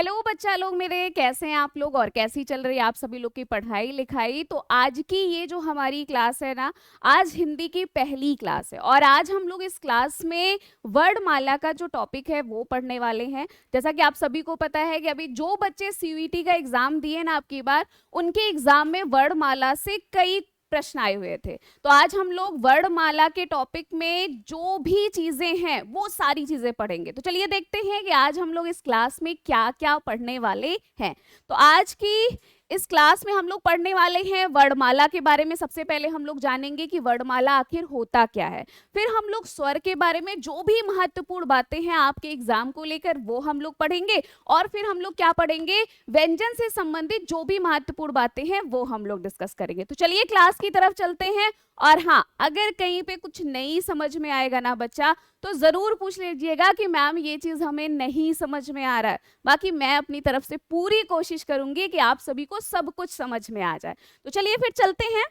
Hello बच्चा लोग मेरे, कैसे हैं आप लोग और कैसी चल रही है आप सभी लोग की पढ़ाई लिखाई। तो आज की ये जो हमारी क्लास है ना, आज हिंदी की पहली क्लास है और आज हम लोग इस क्लास में वर्णमाला का जो टॉपिक है वो पढ़ने वाले हैं। जैसा कि आप सभी को पता है कि अभी जो बच्चे सीयूईटी का एग्जाम दिए ना आपकी बार, उनके एग्जाम में वर्णमाला से कई प्रश्न आए हुए थे। तो आज हम लोग वर्णमाला के टॉपिक में जो भी चीजें हैं वो सारी चीजें पढ़ेंगे। तो चलिए देखते हैं कि आज हम लोग इस क्लास में क्या क्या पढ़ने वाले हैं। तो आज की इस क्लास में हम लोग पढ़ने वाले हैं वर्णमाला के बारे में। सबसे पहले हम लोग जानेंगे कि वर्णमाला आखिर होता क्या है। फिर हम लोग स्वर के बारे में जो भी महत्वपूर्ण बातें हैं आपके एग्जाम को लेकर वो हम लोग पढ़ेंगे। और फिर हम लोग क्या पढ़ेंगे, व्यंजन से संबंधित जो भी महत्वपूर्ण बातें हैं वो हम लोग डिस्कस करेंगे। तो चलिए क्लास की तरफ चलते हैं। और हाँ, अगर कहीं पे कुछ नहीं समझ में आएगा ना बच्चा, तो जरूर पूछ लीजिएगा कि मैम ये चीज हमें नहीं समझ में आ रहा है। बाकी मैं अपनी तरफ से पूरी कोशिश करूंगी कि आप सभी को सब कुछ समझ में आ जाए। तो चलिए फिर चलते हैं।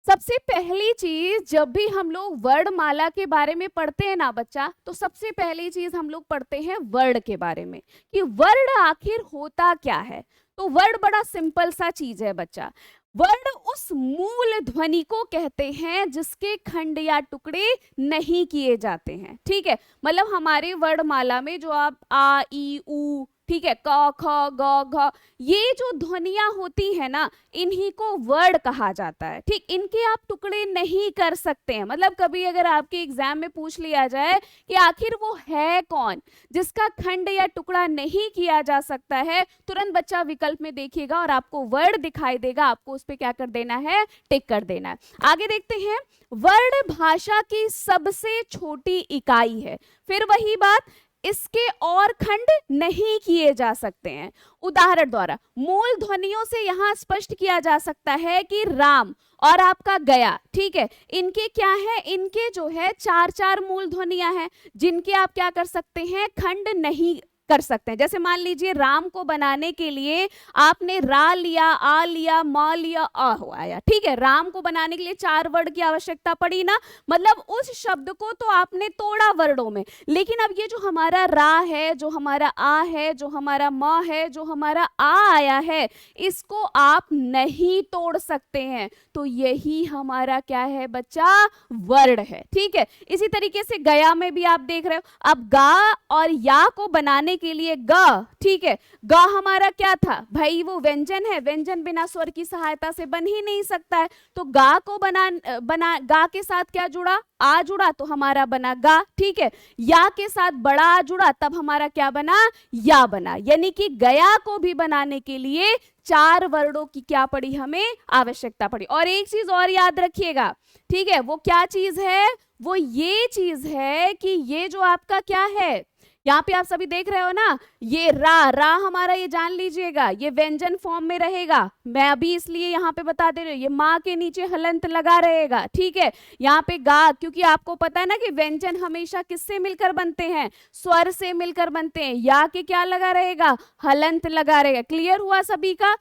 सबसे पहली चीज, जब भी हम लोग वर्णमाला के बारे में पढ़ते हैं ना बच्चा, तो सबसे पहली चीज हम लोग पढ़ते हैं वर्ण के बारे में कि वर्ण आखिर होता क्या है। तो वर्ण बड़ा सिंपल सा चीज है बच्चा। वर्ण उस मूल ध्वनि को कहते हैं जिसके खंड या टुकड़े नहीं किए जाते हैं। ठीक है, मतलब हमारे वर्णमाला में जो आप आ ई उ, ठीक है, क ख ग घ, ये जो ध्वनियां होती है ना, इन्हीं को वर्ण कहा जाता है। ठीक, इनके आप टुकड़े नहीं कर सकते हैं। मतलब कभी अगर आपके एग्जाम में पूछ लिया जाए कि आखिर वो है कौन जिसका खंड या टुकड़ा नहीं किया जा सकता है, तुरंत बच्चा विकल्प में देखिएगा और आपको वर्ण दिखाई देगा। आपको उस पे क्या कर देना है, टिक कर देना है। आगे देखते हैं। वर्ण भाषा की सबसे छोटी इकाई है। फिर वही बात, इसके और खंड नहीं किए जा सकते हैं। उदाहरण द्वारा मूल ध्वनियों से यहां स्पष्ट किया जा सकता है कि राम और आपका गया, ठीक है, इनके क्या है, इनके जो है चार चार मूल ध्वनियां हैं जिनके आप क्या कर सकते हैं, खंड नहीं कर सकते हैं। जैसे मान लीजिए राम को बनाने के लिए आपने रा लिया, आ लिया, म लिया, अ हो आया। ठीक है, राम को बनाने के लिए 4 वर्ड की आवश्यकता पड़ी ना, मतलब उस शब्द को तो आपने तोड़ा वर्णों में। लेकिन अब ये जो हमारा रा है, जो हमारा आ है, जो हमारा म है, जो हमारा आ आया है, इसको आप नहीं तोड़ सकते हैं। तो यही हमारा क्या है बच्चा, वर्ण है। ठीक है, इसी तरीके से गया में भी आप देख रहे हो। अब गा और या को बनाने के लिए ग, ठीक है, ग हमारा क्या था भाई, वो व्यंजन है, व्यंजन बिना स्वर की सहायता से बन ही नहीं सकता है। तो गा को बना गा के साथ क्या जुड़ा, आ जुड़ा, तो हमारा बना गा। ठीक है, या के साथ बड़ा आ जुड़ा, तब हमारा क्या बना, या बना। यानी कि गया को भी बनाने के लिए 4 वर्णों की क्या पड़ी, हमें आवश्यकता पड़ी। और एक चीज और याद रखिएगा, ठीक है, वो क्या चीज है, वो ये चीज है कि ये जो आपका क्या है, यहाँ पे आप सभी देख रहे हो ना, ये रा, रा हमारा, ये जान लीजिएगा, ये व्यंजन फॉर्म में रहेगा। मैं अभी इसलिए यहाँ पे बता दे रही हूँ, ये माँ के नीचे हलंत लगा रहेगा। ठीक है, यहाँ पे गा, क्योंकि आपको पता है ना कि व्यंजन हमेशा किससे मिलकर बनते हैं, स्वर से मिलकर बनते हैं। या के क्या लगा रहेगा, हलंत लगा रहेगा। क्लियर हुआ सभी का,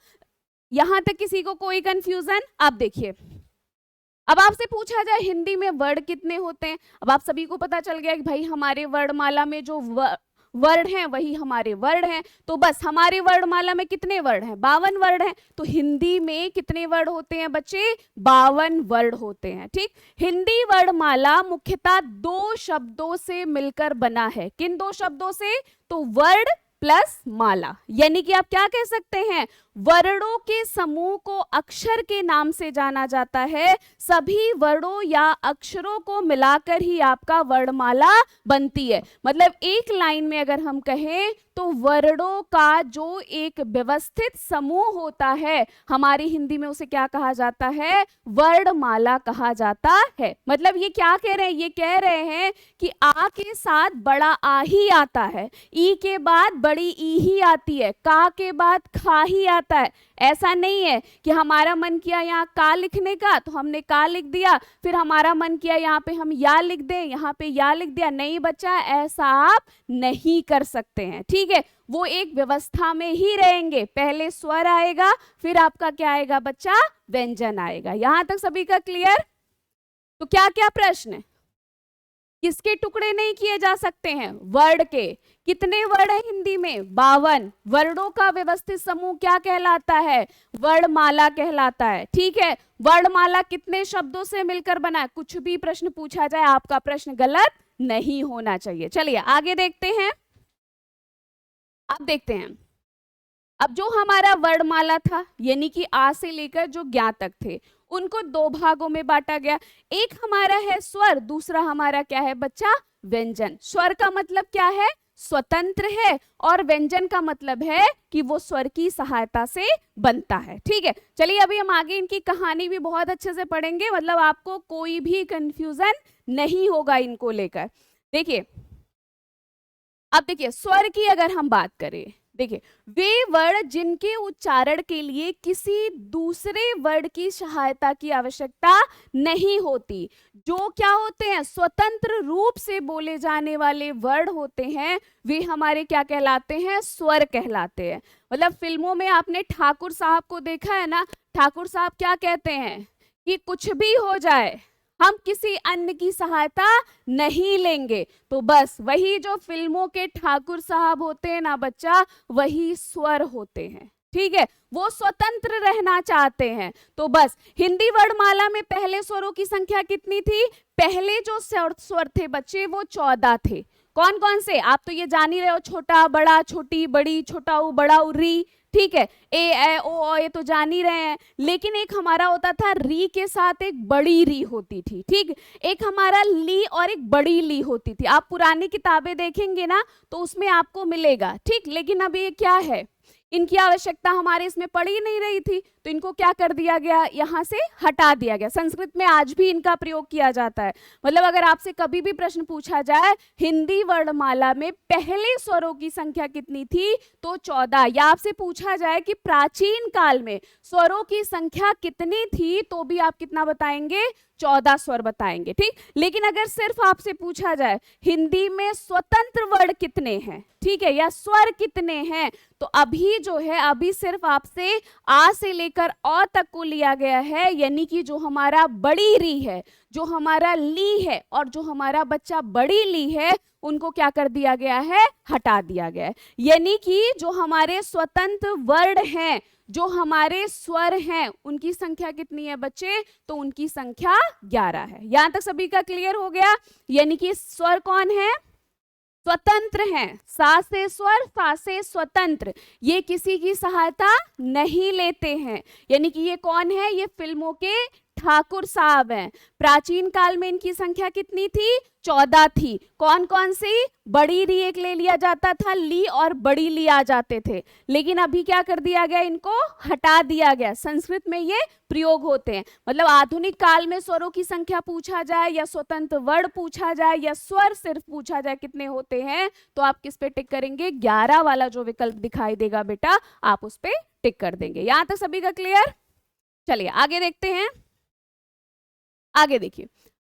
यहां तक किसी को कोई कंफ्यूजन? आप देखिए, अब आपसे पूछा जाए हिंदी में वर्ण कितने होते हैं। अब आप सभी को पता चल गया कि भाई हमारे वर्णमाला में जो वर्ण हैं वही हमारे वर्ण हैं। तो बस हमारे वर्णमाला में कितने वर्ण हैं, 52 वर्ण हैं। तो हिंदी में कितने वर्ण होते हैं बच्चे, 52 वर्ण होते हैं। ठीक, हिंदी वर्णमाला मुख्यतः 2 शब्दों से मिलकर बना है। किन 2 शब्दों से, तो वर्ण प्लस माला। यानी कि आप क्या कह सकते हैं, वर्णों के समूह को अक्षर के नाम से जाना जाता है। सभी वर्णों या अक्षरों को मिलाकर ही आपका वर्णमाला बनती है। मतलब एक लाइन में अगर हम कहें तो वर्णों का जो एक व्यवस्थित समूह होता है, हमारी हिंदी में उसे क्या कहा जाता है, वर्णमाला कहा जाता है। मतलब ये क्या कह रहे हैं, ये कह रहे हैं कि आ के साथ बड़ा आ ही आता है, ई के बाद बड़ी ई ही आती है, का के बाद खा ही आता है। ऐसा नहीं है कि हमारा मन किया यहाँ का लिखने का तो हमने का लिख दिया, फिर हमारा मन किया यहाँ पे हम या लिख दें, यहाँ पे या लिख दिया। नहीं बच्चा, ऐसा आप नहीं कर सकते हैं। ठीक है, वो एक व्यवस्था में ही रहेंगे। पहले स्वर आएगा, फिर आपका क्या आएगा बच्चा, व्यंजन आएगा। यहां तक सभी का क्लियर? तो क्या क्या प्रश्न है? किसके टुकड़े नहीं किए जा सकते हैं? वर्ड के। कितने वर्ड है हिंदी में? 52। वर्णों का व्यवस्थित समूह क्या कहलाता है? वर्णमाला कहलाता है। ठीक है, वर्णमाला कितने शब्दों से मिलकर बना है? कुछ भी प्रश्न पूछा जाए आपका प्रश्न गलत नहीं होना चाहिए। चलिए आगे देखते हैं। अब देखते हैं, अब जो हमारा वर्णमाला था यानी कि आ से लेकर जो ज्ञा तक थे, उनको दो भागों में बांटा गया। एक हमारा है स्वर, दूसरा हमारा क्या है बच्चा? व्यंजन। स्वर का मतलब क्या है? स्वतंत्र है, और व्यंजन का मतलब है कि वो स्वर की सहायता से बनता है। ठीक है, चलिए अभी हम आगे इनकी कहानी भी बहुत अच्छे से पढ़ेंगे, मतलब आपको कोई भी कंफ्यूजन नहीं होगा इनको लेकर। देखिए, अब देखिए स्वर की अगर हम बात करें, देखिए वे वर्ड जिनके उच्चारण के लिए किसी दूसरे वर्ड की सहायता की आवश्यकता नहीं होती, जो क्या होते हैं? स्वतंत्र रूप से बोले जाने वाले वर्ड होते हैं, वे हमारे क्या कहलाते हैं? स्वर कहलाते हैं। मतलब फिल्मों में आपने ठाकुर साहब को देखा है ना, ठाकुर साहब क्या कहते हैं कि कुछ भी हो जाए हम किसी अन्य की सहायता नहीं लेंगे। तो बस वही जो फिल्मों के ठाकुर साहब होते हैं ना बच्चा, वही स्वर होते हैं। ठीक है, वो स्वतंत्र रहना चाहते हैं। तो बस हिंदी वर्णमाला में पहले स्वरों की संख्या कितनी थी? पहले जो स्वर थे बच्चे वो 14 थे। कौन कौन से? आप तो ये जान ही रहे हो, छोटा बड़ा, छोटी बड़ी, छोटा ऊ बड़ा ऊ, री। ठीक है, ए ओ ये तो जान ही रहे हैं। लेकिन एक हमारा होता था री के साथ एक बड़ी री होती थी। ठीक, एक हमारा ली और एक बड़ी ली होती थी। आप पुरानी किताबें देखेंगे ना तो उसमें आपको मिलेगा। ठीक, लेकिन अब ये क्या है, इनकी आवश्यकता हमारे इसमें पड़ ही नहीं रही थी, तो इनको क्या कर दिया गया? यहाँ से हटा दिया गया। संस्कृत में आज भी इनका प्रयोग किया जाता है। मतलब अगर आपसे कभी भी प्रश्न पूछा जाए हिंदी वर्णमाला में पहले स्वरों की संख्या कितनी थी, तो 14। या आपसे पूछा जाए कि प्राचीन काल में स्वरों की संख्या कितनी थी, तो भी आप कितना बताएंगे? 14 स्वर बताएंगे। ठीक, लेकिन अगर सिर्फ आपसे पूछा जाए हिंदी में स्वतंत्र वर्ड कितने हैं, ठीक है, या स्वर कितने हैं, तो अभी जो है, अभी सिर्फ आपसे आ से लेकर अ तक को लिया गया है। यानी कि जो हमारा बड़ी री है, जो हमारा ली है, और जो हमारा बच्चा बड़ी ली है, उनको क्या कर दिया गया है? हटा दिया गया है। यानी कि जो हमारे स्वतंत्र वर्ड हैं, जो हमारे स्वर हैं, उनकी संख्या कितनी है बच्चे? तो उनकी संख्या 11 है। यहां तक सभी का क्लियर हो गया? यानी कि स्वर कौन है? स्वतंत्र हैं। सा से स्वर, फा से स्वतंत्र, ये किसी की सहायता नहीं लेते हैं। यानी कि ये कौन है? ये फिल्मों के ठाकुर साहब हैं। प्राचीन काल में इनकी संख्या कितनी थी? 14 थी। कौन कौन सी? बड़ी री एक ले लिया जाता था, ली और बड़ी ली आ जाते थे। लेकिन अभी क्या कर दिया गया? इनको हटा दिया गया। संस्कृत में ये प्रयोग होते हैं। मतलब आधुनिक काल में स्वरों की संख्या पूछा जाए, या स्वतंत्र वर्ड पूछा जाए, या स्वर सिर्फ पूछा जाए कितने होते हैं, तो आप किस पे टिक करेंगे? 11 वाला जो विकल्प दिखाई देगा बेटा, आप उस पे टिक कर देंगे। यहां तक सभी का क्लियर? चलिए आगे देखते हैं। आगे देखिए,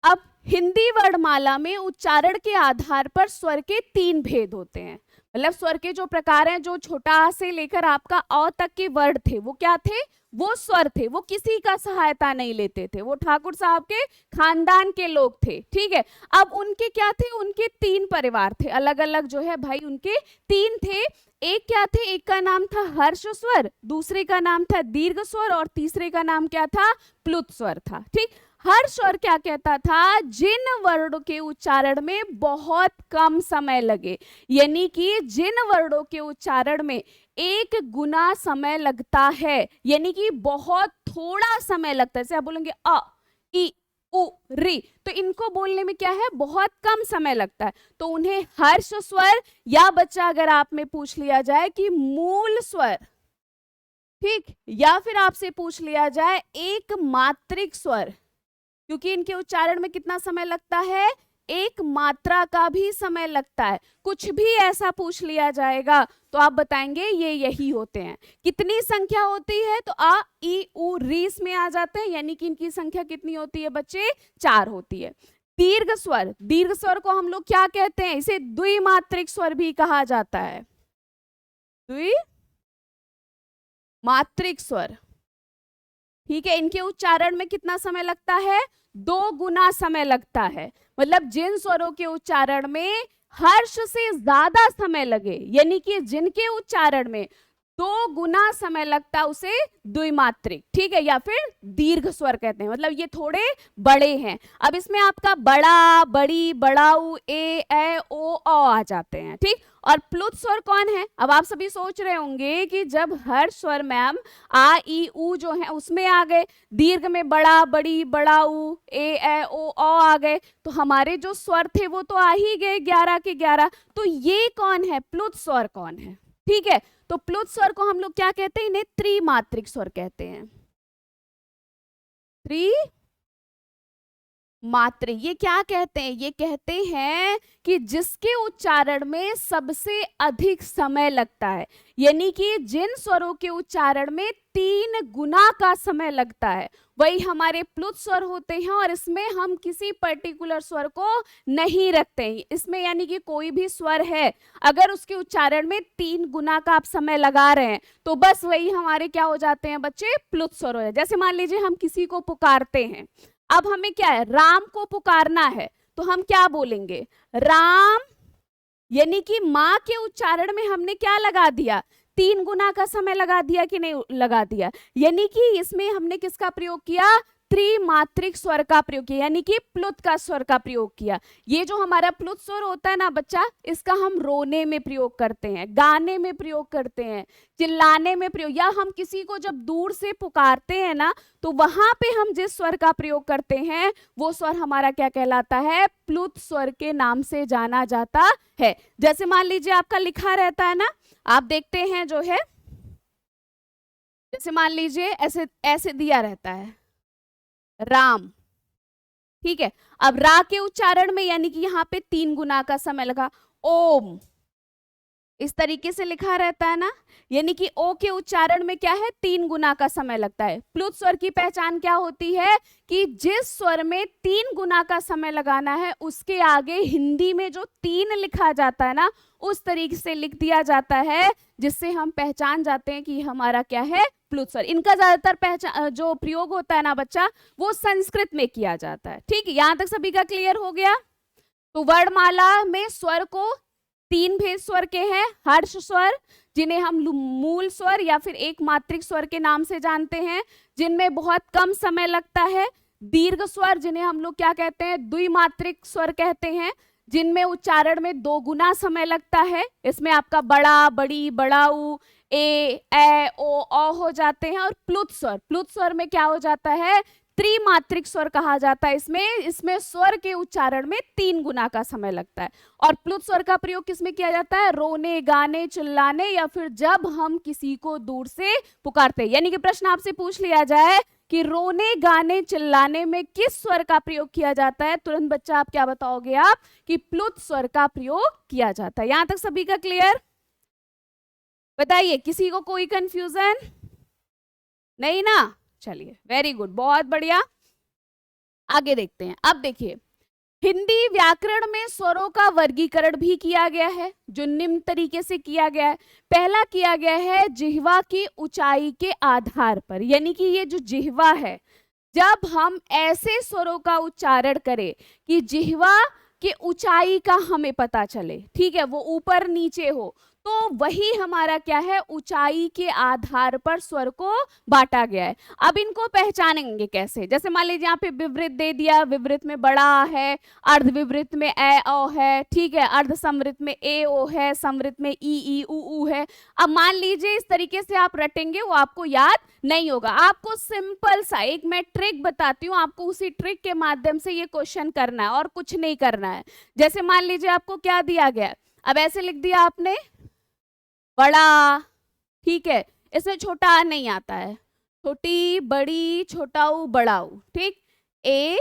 अब हिंदी वर्णमाला में उच्चारण के आधार पर स्वर के 3 भेद होते हैं। मतलब स्वर के जो प्रकार हैं, जो छोटा आ से लेकर आपका अ तक के वर्ड थे, वो क्या थे? वो स्वर थे। वो किसी का सहायता नहीं लेते थे, वो ठाकुर साहब के खानदान के लोग थे। ठीक है, अब उनके क्या थे? उनके 3 परिवार थे, अलग अलग जो है भाई, उनके 3 थे। एक क्या थे? एक का नाम था हर्ष स्वर, दूसरे का नाम था दीर्घ स्वर, और तीसरे का नाम क्या था? प्लुत स्वर था। ठीक, हर स्वर क्या कहता था? जिन वर्णों के उच्चारण में बहुत कम समय लगे, यानी कि जिन वर्णों के उच्चारण में 1 गुना समय लगता है, यानी कि बहुत थोड़ा समय लगता है। जैसे आप बोलेंगे अ, इ, उ, री, तो इनको बोलने में क्या है? बहुत कम समय लगता है, तो उन्हें हर्ष स्वर, या बच्चा अगर आप में पूछ लिया जाए कि मूल स्वर, ठीक, या फिर आपसे पूछ लिया जाए एक मात्रिक स्वर, क्योंकि इनके उच्चारण में कितना समय लगता है? 1 मात्रा का भी समय लगता है। कुछ भी ऐसा पूछ लिया जाएगा तो आप बताएंगे ये यही होते हैं। कितनी संख्या होती है? तो आ, ई, उ, रीस में आ जाते हैं। यानी कि इनकी संख्या कितनी होती है बच्चे? 4 होती है। दीर्घ स्वर, दीर्घ स्वर को हम लोग क्या कहते हैं? इसे द्विमात्रिक स्वर भी कहा जाता है। द्विमात्रिक स्वर, ठीक है, इनके उच्चारण में कितना समय लगता है? 2 गुना समय लगता है। मतलब जिन स्वरों के उच्चारण में हर्ष से ज्यादा समय लगे, यानी कि जिनके उच्चारण में 2 गुना समय लगता है, उसे द्विमात्रिक, ठीक है, या फिर दीर्घ स्वर कहते हैं। मतलब ये थोड़े बड़े हैं। अब इसमें आपका बड़ा, बड़ी, बड़ाऊ, ए ओ आ जाते हैं, ठीक। और प्लुत स्वर कौन है? अब आप सभी सोच रहे होंगे कि जब हर स्वर मैम आ ई उ जो है उसमें आ गए, दीर्घ में बड़ा, बड़ी, बड़ाऊ, ए ओ आ गए, तो हमारे जो स्वर थे वो तो आ ही गए 11 के 11। तो ये कौन है? प्लुत स्वर कौन है? ठीक है, तो प्लुत स्वर को हम लोग क्या कहते हैं? इन्हें त्रिमात्रिक स्वर कहते हैं। त्रिमात्रिक, ये क्या कहते हैं? ये कहते हैं कि जिसके उच्चारण में सबसे अधिक समय लगता है, यानी कि जिन स्वरों के उच्चारण में 3 गुना का समय लगता है, वही हमारे प्लुत स्वर होते हैं। और इसमें हम किसी पर्टिकुलर स्वर को नहीं रखते हैं इसमें, यानी कि कोई भी स्वर है अगर उसके उच्चारण में 3 गुना का आप समय लगा रहे हैं तो बस वही हमारे क्या हो जाते हैं बच्चे? प्लुत स्वर हो जाते हैं। जैसे मान लीजिए हम किसी को पुकारते हैं, अब हमें क्या है? राम को पुकारना है, तो हम क्या बोलेंगे? राम, यानी कि माँ के उच्चारण में हमने क्या लगा दिया? 3 गुना का समय लगा दिया कि नहीं लगा दिया? यानी कि इसमें हमने किसका प्रयोग किया? त्रिमात्रिक स्वर का प्रयोग किया, यानी कि प्लुत का स्वर का प्रयोग किया। ये जो हमारा प्लुत स्वर होता है ना बच्चा, इसका हम रोने में प्रयोग करते हैं, गाने में प्रयोग करते हैं, चिल्लाने में प्रयोग, या हम किसी को जब दूर से पुकारते हैं ना, तो वहां पे हम जिस स्वर का प्रयोग करते हैं वो स्वर हमारा क्या कहलाता है? प्लुत स्वर के नाम से जाना जाता है। जैसे मान लीजिए आपका लिखा रहता है ना, आप देखते हैं जो है, जैसे मान लीजिए ऐसे ऐसे दिया रहता है राम, ठीक है। अब रा के उच्चारण में यानी कि यहाँ पे 3 गुना का समय लगा। ओम, इस तरीके से लिखा रहता है ना, यानी कि ओ के उच्चारण में क्या है? 3 गुना का समय लगता है। प्लुत स्वर की पहचान क्या होती है? कि जिस स्वर में 3 गुना का समय लगाना है उसके आगे हिंदी में जो 3 लिखा जाता है ना, उस तरीके से लिख दिया जाता है, जिससे हम पहचान जाते हैं कि हमारा क्या है? प्लुत स्वर। इनका ज्यादातर पहचान जो प्रयोग होता है ना बच्चा, वो संस्कृत में किया जाता है। ठीक है, यहां तक सभी का क्लियर हो गया? तो वर्णमाला में स्वर को 3 भेद स्वर के हैं। हर्ष स्वर, जिन्हें हम मूल स्वर या फिर एक मात्रिक स्वर के नाम से जानते हैं, जिनमें बहुत कम समय लगता है। दीर्घ स्वर, जिन्हें हम लोग क्या कहते हैं? द्विमात्रिक स्वर कहते हैं, जिनमें उच्चारण में 2 गुना समय लगता है। इसमें आपका बड़ा, बड़ी, बड़ाऊ, ए ओ हो जाते हैं। और प्लुत स्वर, प्लुत स्वर में क्या हो जाता है? त्रिमात्रिक स्वर कहा जाता है। इसमें स्वर के उच्चारण में 3 गुना का समय लगता है। और प्लुत स्वर का प्रयोग किसमें किया जाता है? रोने, गाने, चिल्लाने, या फिर जब हम किसी को दूर से पुकारते हैं। यानी कि प्रश्न आपसे पूछ लिया जाए कि रोने, गाने, चिल्लाने में किस स्वर का प्रयोग किया जाता है, तुरंत बच्चा आप क्या बताओगे? आप कि प्लुत स्वर का प्रयोग किया जाता है। यहां तक सभी का क्लियर? बताइए, किसी को कोई कंफ्यूजन नहीं ना? चलिए, वेरी गुड, बहुत बढ़िया। आगे देखते हैं। अब देखिए, हिंदी व्याकरण में स्वरों का वर्गीकरण भी किया गया है, जो निम्न तरीके से किया गया है। पहला किया गया है जिह्वा की ऊंचाई के आधार पर, यानी कि ये जो जिह्वा है, जब हम ऐसे स्वरों का उच्चारण करें कि जिह्वा की ऊंचाई का हमें पता चले, ठीक है, वो ऊपर नीचे हो, तो वही हमारा क्या है? ऊंचाई के आधार पर स्वर को बांटा गया है। अब इनको पहचानेंगे कैसे? जैसे मान लीजिए यहाँ पे विवृत दे दिया, विवृत में बड़ा है, अर्ध विवृत में ए ओ है, ठीक है, अर्ध समृत में ए ओ है, समृत में ई उ है। अब मान लीजिए इस तरीके से आप रटेंगे, वो आपको याद नहीं होगा। आपको सिंपल सा एक मैं ट्रिक बताती हूँ, आपको उसी ट्रिक के माध्यम से ये क्वेश्चन करना है और कुछ नहीं करना है। जैसे मान लीजिए आपको क्या दिया गया, अब ऐसे लिख दिया आपने बड़ा, ठीक है, इसमें छोटा आ नहीं आता है, छोटी, बड़ी, छोटाऊ, बड़ाऊ, ठीक, ए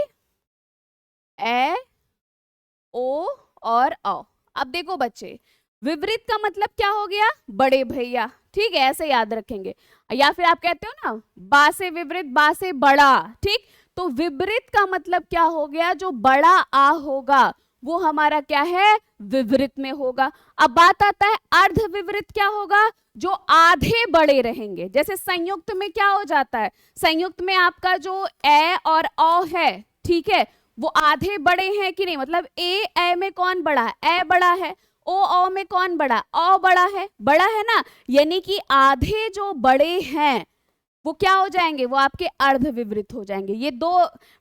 ओ और औ। अब देखो बच्चे, विपरीत का मतलब क्या हो गया? बड़े भैया, ठीक है, ऐसे याद रखेंगे। या फिर आप कहते हो ना बा से विपरीत, बा से बड़ा, ठीक, तो विपरीत का मतलब क्या हो गया? जो बड़ा आ होगा वो हमारा क्या है, विवृत में होगा। अब बात आता है अर्ध विवृत क्या होगा, जो आधे बड़े रहेंगे। जैसे संयुक्त में क्या हो जाता है, संयुक्त में आपका जो ए और अ है, ठीक है, वो आधे बड़े हैं कि नहीं, मतलब ए में कौन बड़ा है, ए बड़ा है, ओ में कौन बड़ा, अ बड़ा है ना, यानी कि आधे जो बड़े हैं वो क्या हो जाएंगे, वो आपके अर्ध विवृत हो जाएंगे। ये दो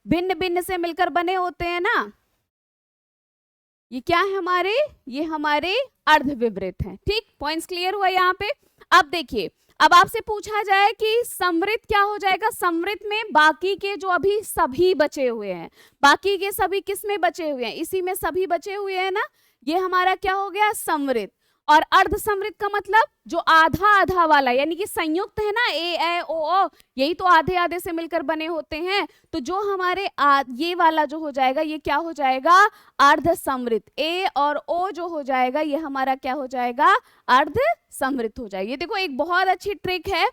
भिन्न भिन्न से मिलकर बने होते हैं ना, ये क्या है हमारे, ये हमारे अर्ध विवृत हैं। ठीक, पॉइंट्स क्लियर हुआ यहाँ पे। अब देखिए, अब आपसे पूछा जाए कि समृत क्या हो जाएगा, समृत में बाकी के जो अभी सभी बचे हुए हैं, बाकी के सभी किस में बचे हुए हैं, इसी में सभी बचे हुए हैं ना, ये हमारा क्या हो गया, समृत। और अर्ध समृत का मतलब जो आधा आधा वाला, यानी कि संयुक्त है ना, ए ओ, यही तो आधे आधे से मिलकर बने होते हैं। तो जो हमारे ये वाला जो हो जाएगा, ये क्या हो जाएगा, अर्ध समृत। ए और ओ जो हो जाएगा, ये हमारा क्या हो जाएगा, अर्ध समृत हो जाएगा। ये देखो एक बहुत अच्छी ट्रिक है,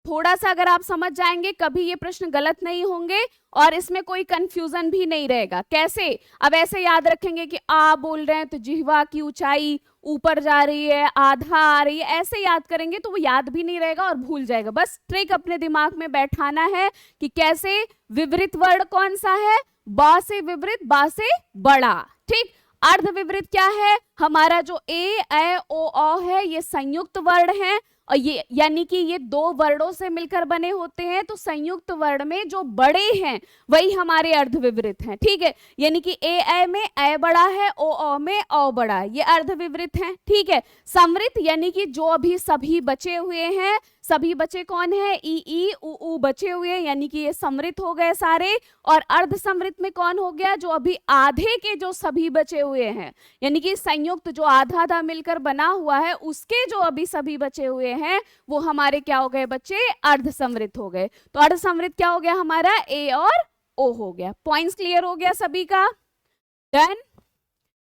थोड़ा सा अगर आप समझ जाएंगे कभी ये प्रश्न गलत नहीं होंगे और इसमें कोई कंफ्यूजन भी नहीं रहेगा। कैसे, अब ऐसे याद रखेंगे कि आ बोल रहे हैं तो जिह्वा की ऊंचाई ऊपर जा रही है, आधा आ रही है, ऐसे याद करेंगे तो वो याद भी नहीं रहेगा और भूल जाएगा। बस ट्रिक अपने दिमाग में बैठाना है कि कैसे विवृत वर्ण कौन सा है, बा से विवृत, बा से बड़ा। ठीक, अर्ध विवृत क्या है, हमारा जो ए ओ अ है ये संयुक्त वर्ण है, और ये यानी कि ये दो वर्णों से मिलकर बने होते हैं, तो संयुक्त वर्ण में जो बड़े हैं वही हमारे अर्ध विवृत हैं। ठीक है, यानी कि ए में ए बड़ा है, ओ में ओ बड़ा है, ये अर्ध विवृत हैं। ठीक है, समृत यानी कि जो अभी सभी बचे हुए हैं, सभी बचे कौन है, ई उ बचे हुए हैं, यानी कि ये समृत हो गए सारे। और अर्ध समृत में कौन हो गया, जो अभी आधे के जो सभी बचे हुए हैं, यानी कि संयुक्त जो आधा आधा मिलकर बना हुआ है उसके जो अभी सभी बचे हुए हैं वो हमारे क्या हो गए बच्चे, अर्ध समृत हो गए। तो अर्ध समृत क्या हो गया हमारा, ए और ओ हो गया। पॉइंट्स क्लियर हो गया सभी का, डन।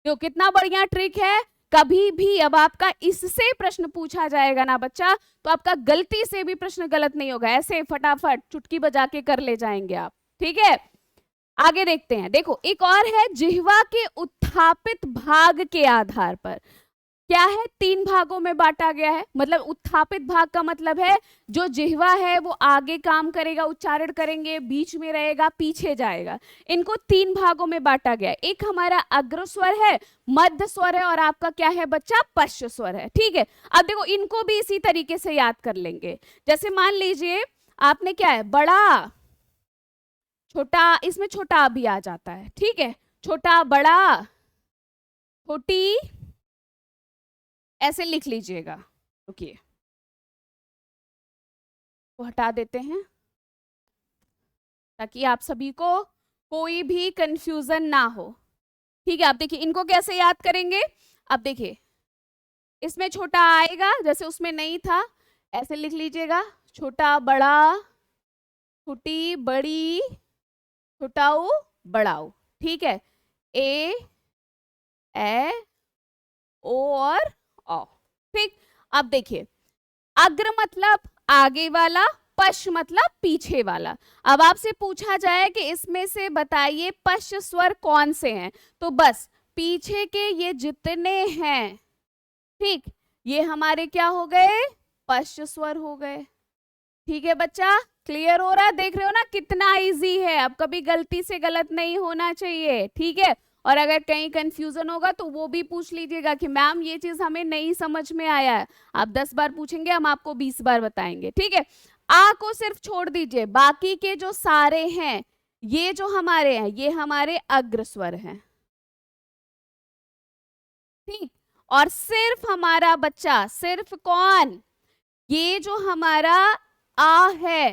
तो कितना बढ़िया ट्रिक है, कभी भी अब आपका इससे प्रश्न पूछा जाएगा ना बच्चा, तो आपका गलती से भी प्रश्न गलत नहीं होगा, ऐसे फटाफट चुटकी बजा के कर ले जाएंगे आप। ठीक है, आगे देखते हैं। देखो एक और है, जिह्वा के उत्थापित भाग के आधार पर क्या है, 3 भागों में बांटा गया है। मतलब उत्थापित भाग का मतलब है जो जिह्वा है वो आगे काम करेगा, उच्चारण करेंगे, बीच में रहेगा, पीछे जाएगा। इनको 3 भागों में बांटा गया है। एक हमारा अग्र स्वर है, मध्य स्वर है और आपका क्या है बच्चा, पश्च स्वर है। ठीक है, अब देखो इनको भी इसी तरीके से याद कर लेंगे। जैसे मान लीजिए आपने क्या है, बड़ा छोटा, इसमें छोटा भी आ जाता है। ठीक है, छोटा बड़ा छोटी, ऐसे लिख लीजिएगा। रुकिए, तो हटा देते हैं ताकि आप सभी को कोई भी कंफ्यूजन ना हो। ठीक है, आप देखिए इनको कैसे याद करेंगे। अब देखिए इसमें छोटा आएगा, जैसे उसमें नहीं था, ऐसे लिख लीजिएगा, छोटा बड़ा, छोटी बड़ी, छोटाऊ बड़ाऊ। ठीक है, ए ओ और ओ। ठीक, अब देखिए अग्र मतलब आगे वाला, पश्च मतलब पीछे वाला। अब आपसे पूछा जाए कि इसमें से बताइए पश्च स्वर कौन से हैं, तो बस पीछे के ये जितने हैं, ठीक, ये हमारे क्या हो गए, पश्च स्वर हो गए। ठीक है बच्चा, क्लियर हो रहा है, देख रहे हो ना कितना इजी है। अब कभी गलती से गलत नहीं होना चाहिए। ठीक है, और अगर कहीं कंफ्यूजन होगा तो वो भी पूछ लीजिएगा कि मैम ये चीज हमें नहीं समझ में आया है। आप 10 बार पूछेंगे, हम आपको 20 बार बताएंगे। ठीक है, आ को सिर्फ छोड़ दीजिए, बाकी के जो सारे हैं ये जो हमारे हैं ये हमारे अग्र स्वर हैं। ठीक, और सिर्फ हमारा बच्चा, सिर्फ कौन, ये जो हमारा आ है,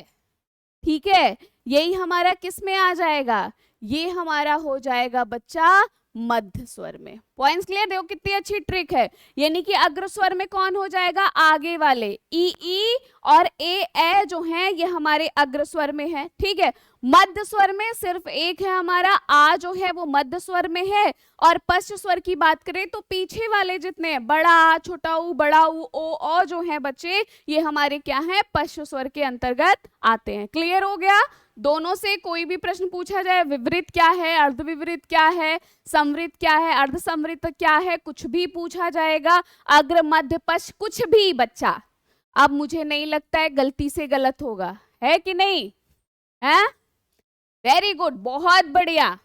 ठीक है, यही हमारा किस में आ जाएगा, ये हमारा हो जाएगा बच्चा मध्य स्वर में। पॉइंट्स क्लियर, देखो कितनी अच्छी ट्रिक है। यानी कि अग्र स्वर में कौन हो जाएगा, आगे वाले ई और ए जो हैं ये हमारे अग्र स्वर में है। ठीक है, मध्य स्वर में सिर्फ एक है हमारा आ जो है वो मध्य स्वर में है। और पश्च स्वर की बात करें तो पीछे वाले जितने बड़ा, छोटा ऊ, बड़ा ऊ, ओ जो है बच्चे, ये हमारे क्या है, पश्च स्वर के अंतर्गत आते हैं। क्लियर हो गया। दोनों से कोई भी प्रश्न पूछा जाए, विवृत क्या है, अर्धविवृत क्या है, समवृत क्या है, अर्धसमवृत क्या है, कुछ भी पूछा जाएगा, अग्र मध्य पश्च कुछ भी बच्चा, अब मुझे नहीं लगता है गलती से गलत होगा, है कि नहीं? है? वेरी गुड, बहुत बढ़िया।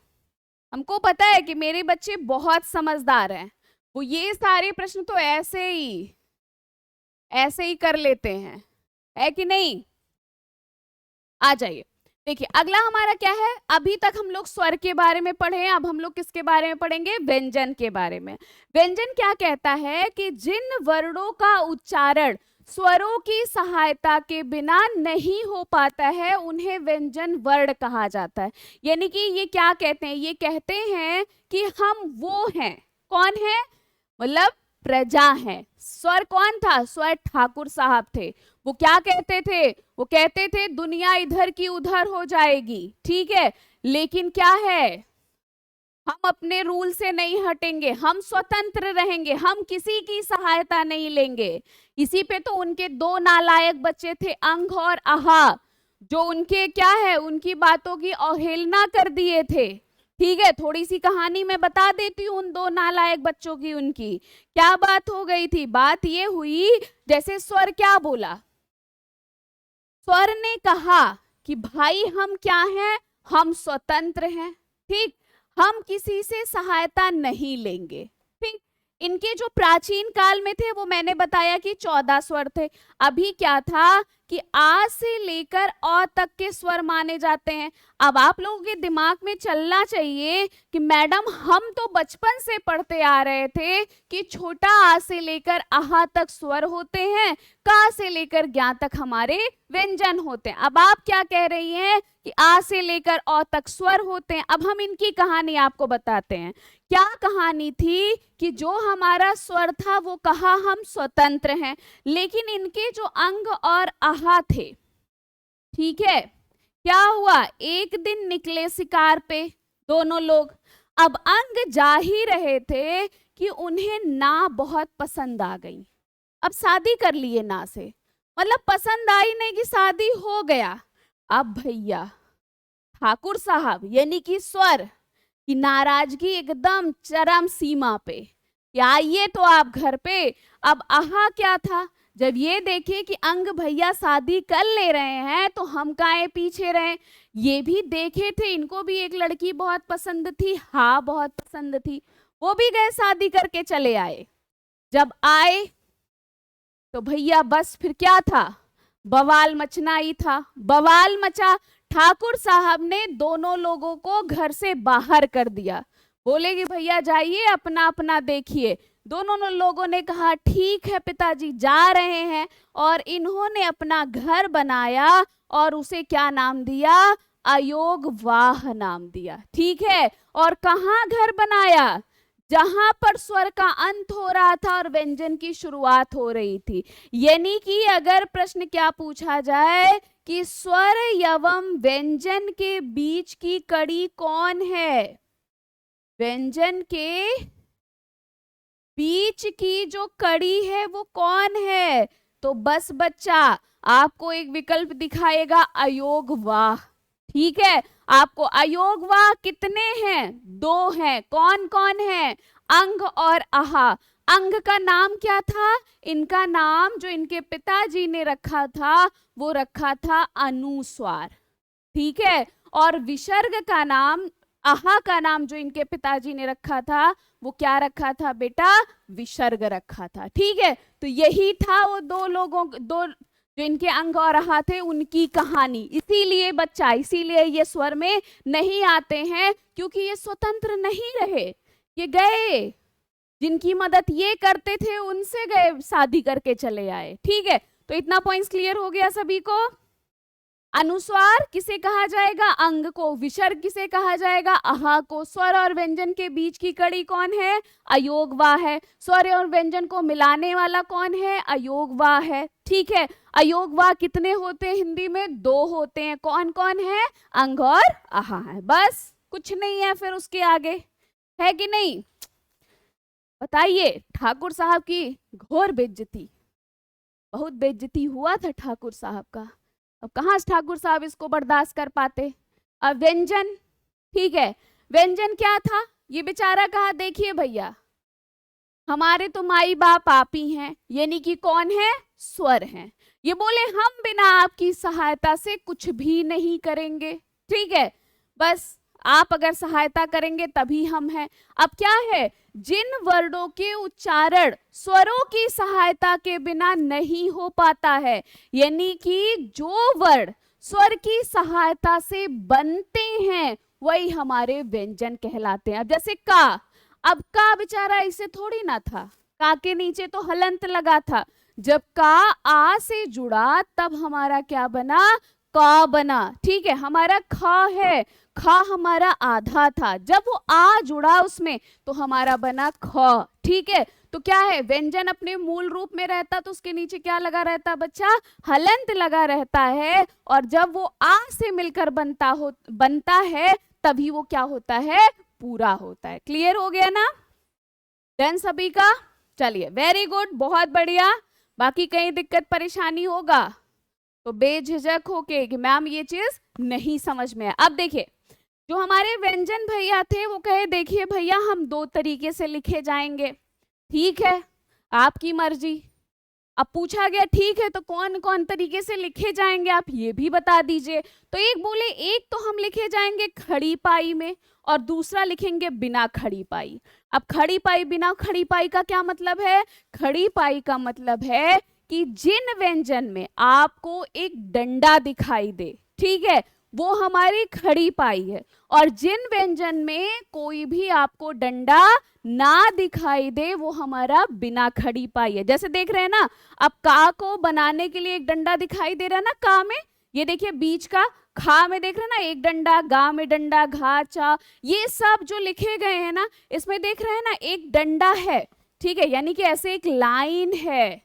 हमको पता है कि मेरे बच्चे बहुत समझदार हैं, वो ये सारे प्रश्न तो ऐसे ही कर लेते हैं, है कि नहीं? आ जाइए, देखिए अगला हमारा क्या है। अभी तक हम लोग स्वर के बारे में पढ़े हैं, अब हम लोग किसके बारे में पढ़ेंगे? व्यंजन के बारे में। व्यंजन क्या कहता है कि जिन वर्णों का उच्चारण स्वरों की सहायता के बिना नहीं हो पाता है उन्हें व्यंजन वर्ण कहा जाता है। यानी कि ये क्या कहते हैं? ये कहते हैं कि हम वो हैं, कौन है? मतलब प्रजा है। स्वर कौन था? स्वर ठाकुर साहब थे। वो क्या कहते थे? वो कहते थे दुनिया इधर की उधर हो जाएगी, ठीक है, लेकिन क्या है, हम अपने रूल से नहीं हटेंगे, हम स्वतंत्र रहेंगे, हम किसी की सहायता नहीं लेंगे। इसी पे तो उनके दो नालायक बच्चे थे, अंग और आहा, जो उनके क्या है, उनकी बातों की अवहेलना कर दिए थे। ठीक है, थोड़ी सी कहानी मैं बता देती हूँ उन दो नालायक बच्चों की। उनकी क्या बात हो गई थी? बात ये हुई, जैसे स्वर क्या बोला, स्वर ने कहा कि भाई हम क्या हैं, हम स्वतंत्र हैं, ठीक, हम किसी से सहायता नहीं लेंगे। ठीक, इनके जो प्राचीन काल में थे वो मैंने बताया कि 14 स्वर थे। अभी क्या था कि आ से लेकर अ तक के स्वर माने जाते हैं। अब आप लोगों के दिमाग में चलना चाहिए कि मैडम हम तो बचपन से पढ़ते आ रहे थे कि छोटा आ से लेकर आहा तक स्वर होते हैं, का से लेकर ज्ञा तक हमारे व्यंजन होते हैं। अब आप क्या कह रही हैं कि आ से लेकर अ तक स्वर होते हैं। अब हम इनकी कहानी आपको बताते हैं। क्या कहानी थी कि जो हमारा स्वर था वो कहा हम स्वतंत्र हैं, लेकिन इनके जो अंग और आहा थे, ठीक है, क्या हुआ, एक दिन निकले शिकार पे दोनों लोग। अब अंग जा ही रहे थे कि उन्हें ना बहुत पसंद आ गई। अब शादी कर लिए ना से, मतलब पसंद आई नहीं कि शादी हो गया। अब भैया ठाकुर साहब यानी कि स्वर की नाराजगी एकदम चरम सीमा पे, आइए तो आप घर पे। अब आहा क्या था, जब ये देखे कि अंग भैया शादी कर ले रहे हैं तो हम काहे पीछे रहे। ये भी देखे थे, इनको भी एक लड़की बहुत पसंद थी, हाँ बहुत पसंद थी, वो भी गए शादी करके चले आए। जब आए तो भैया बस फिर क्या था, बवाल मचना ही था। बवाल मचा, ठाकुर साहब ने दोनों लोगों को घर से बाहर कर दिया, बोले कि भैया जाइए अपना अपना देखिए। दोनों लोगों ने कहा ठीक है पिताजी जा रहे हैं, और इन्होंने अपना घर बनाया और उसे क्या नाम दिया, अयोगवाह नाम दिया, ठीक है। और कहाँ घर बनाया, जहां पर स्वर का अंत हो रहा था और व्यंजन की शुरुआत हो रही थी। यानी कि अगर प्रश्न क्या पूछा जाए कि स्वर एवं व्यंजन के बीच की कड़ी कौन है, व्यंजन के बीच की जो कड़ी है वो कौन है, तो बस बच्चा आपको एक विकल्प दिखाएगा अयोगवाह, ठीक है। आपको अयोगवाह कितने हैं, दो हैं, कौन कौन है, अंग और आहा। अंग का नाम क्या था, इनका नाम जो इनके पिताजी ने रखा था वो रखा था अनुस्वार, ठीक है। और विसर्ग का नाम, आहा का नाम जो इनके पिताजी ने रखा था वो क्या रखा था बेटा, विसर्ग रखा था, ठीक है। तो यही था वो दो लोगों, दो जो इनके अंग और आहा थे उनकी कहानी। इसीलिए बच्चा, इसीलिए ये स्वर में नहीं आते हैं, क्योंकि ये स्वतंत्र नहीं रहे, ये गए, जिनकी मदद ये करते थे उनसे गए शादी करके चले आए, ठीक है। तो इतना पॉइंट्स क्लियर हो गया सभी को। अनुस्वार किसे कहा जाएगा, अंग को। विसर्ग किसे कहा जाएगा, आहा को। स्वर और व्यंजन के बीच की कड़ी कौन है, अयोगवाह है। स्वर और व्यंजन को मिलाने वाला कौन है, अयोगवाह है, ठीक है। अयोगवाह कितने होते हैं हिंदी में, दो होते हैं, कौन कौन है, अंग और आहा है, बस कुछ नहीं है फिर उसके आगे, है कि नहीं। बताइए, ठाकुर साहब की घोर बेइज्जती, बहुत बेइज्जती हुआ था ठाकुर साहब का। अब कहाँ ठाकुर साहब इसको बर्दाश्त कर पाते। अब व्यंजन, ठीक है, व्यंजन क्या था, ये बेचारा कहा, देखिए भैया हमारे तो माई बाप आप ही हैं, यानी कि कौन है, स्वर हैं। ये बोले हम बिना आपकी सहायता से कुछ भी नहीं करेंगे, ठीक है, बस आप अगर सहायता करेंगे तभी हम हैं। अब क्या है, जिन वर्णों के उच्चारण स्वरों की सहायता के बिना नहीं हो पाता है, यानी कि जो वर्ण स्वर की सहायता से बनते हैं वही हमारे व्यंजन कहलाते हैं। अब जैसे का, अब का बेचारा इसे थोड़ी ना था, का के नीचे तो हलंत लगा था, जब का आ से जुड़ा तब हमारा क्या बना, का बना, ठीक है, हमारा खा है, खा हमारा आधा था, जब वो आ जुड़ा उसमें तो हमारा बना ख, ठीक है। तो क्या है, व्यंजन अपने मूल रूप में रहता तो उसके नीचे क्या लगा रहता बच्चा, हलंत लगा रहता है, और जब वो आ से मिलकर बनता है तभी वो क्या होता है, पूरा होता है। क्लियर हो गया ना, डन सभी का, चलिए वेरी गुड, बहुत बढ़िया। बाकी कहीं दिक्कत परेशानी होगा तो बेझिझक होके कि मैम ये चीज नहीं समझ में है। अब देखिए जो हमारे व्यंजन भैया थे वो कहे देखिए भैया हम 2 तरीके से लिखे जाएंगे, ठीक है आपकी मर्जी। अब पूछा गया ठीक है तो कौन कौन तरीके से लिखे जाएंगे आप ये भी बता दीजिए। तो एक बोले एक तो हम लिखे जाएंगे खड़ी पाई में और दूसरा लिखेंगे बिना खड़ी पाई। अब खड़ी पाई बिना खड़ी पाई का क्या मतलब है, खड़ी पाई का मतलब है कि जिन व्यंजन में आपको एक डंडा दिखाई दे, ठीक है, वो हमारी खड़ी पाई है, और जिन व्यंजन में कोई भी आपको डंडा ना दिखाई दे वो हमारा बिना खड़ी पाई है। जैसे देख रहे हैं ना, अब का को बनाने के लिए एक डंडा दिखाई दे रहा है ना का में, ये देखिए बीच का, खा में देख रहे हैं ना एक डंडा, गा में डंडा, घा चा, ये सब जो लिखे गए हैं ना इसमें देख रहे हैं ना एक डंडा है, ठीक है, यानी कि ऐसे एक लाइन है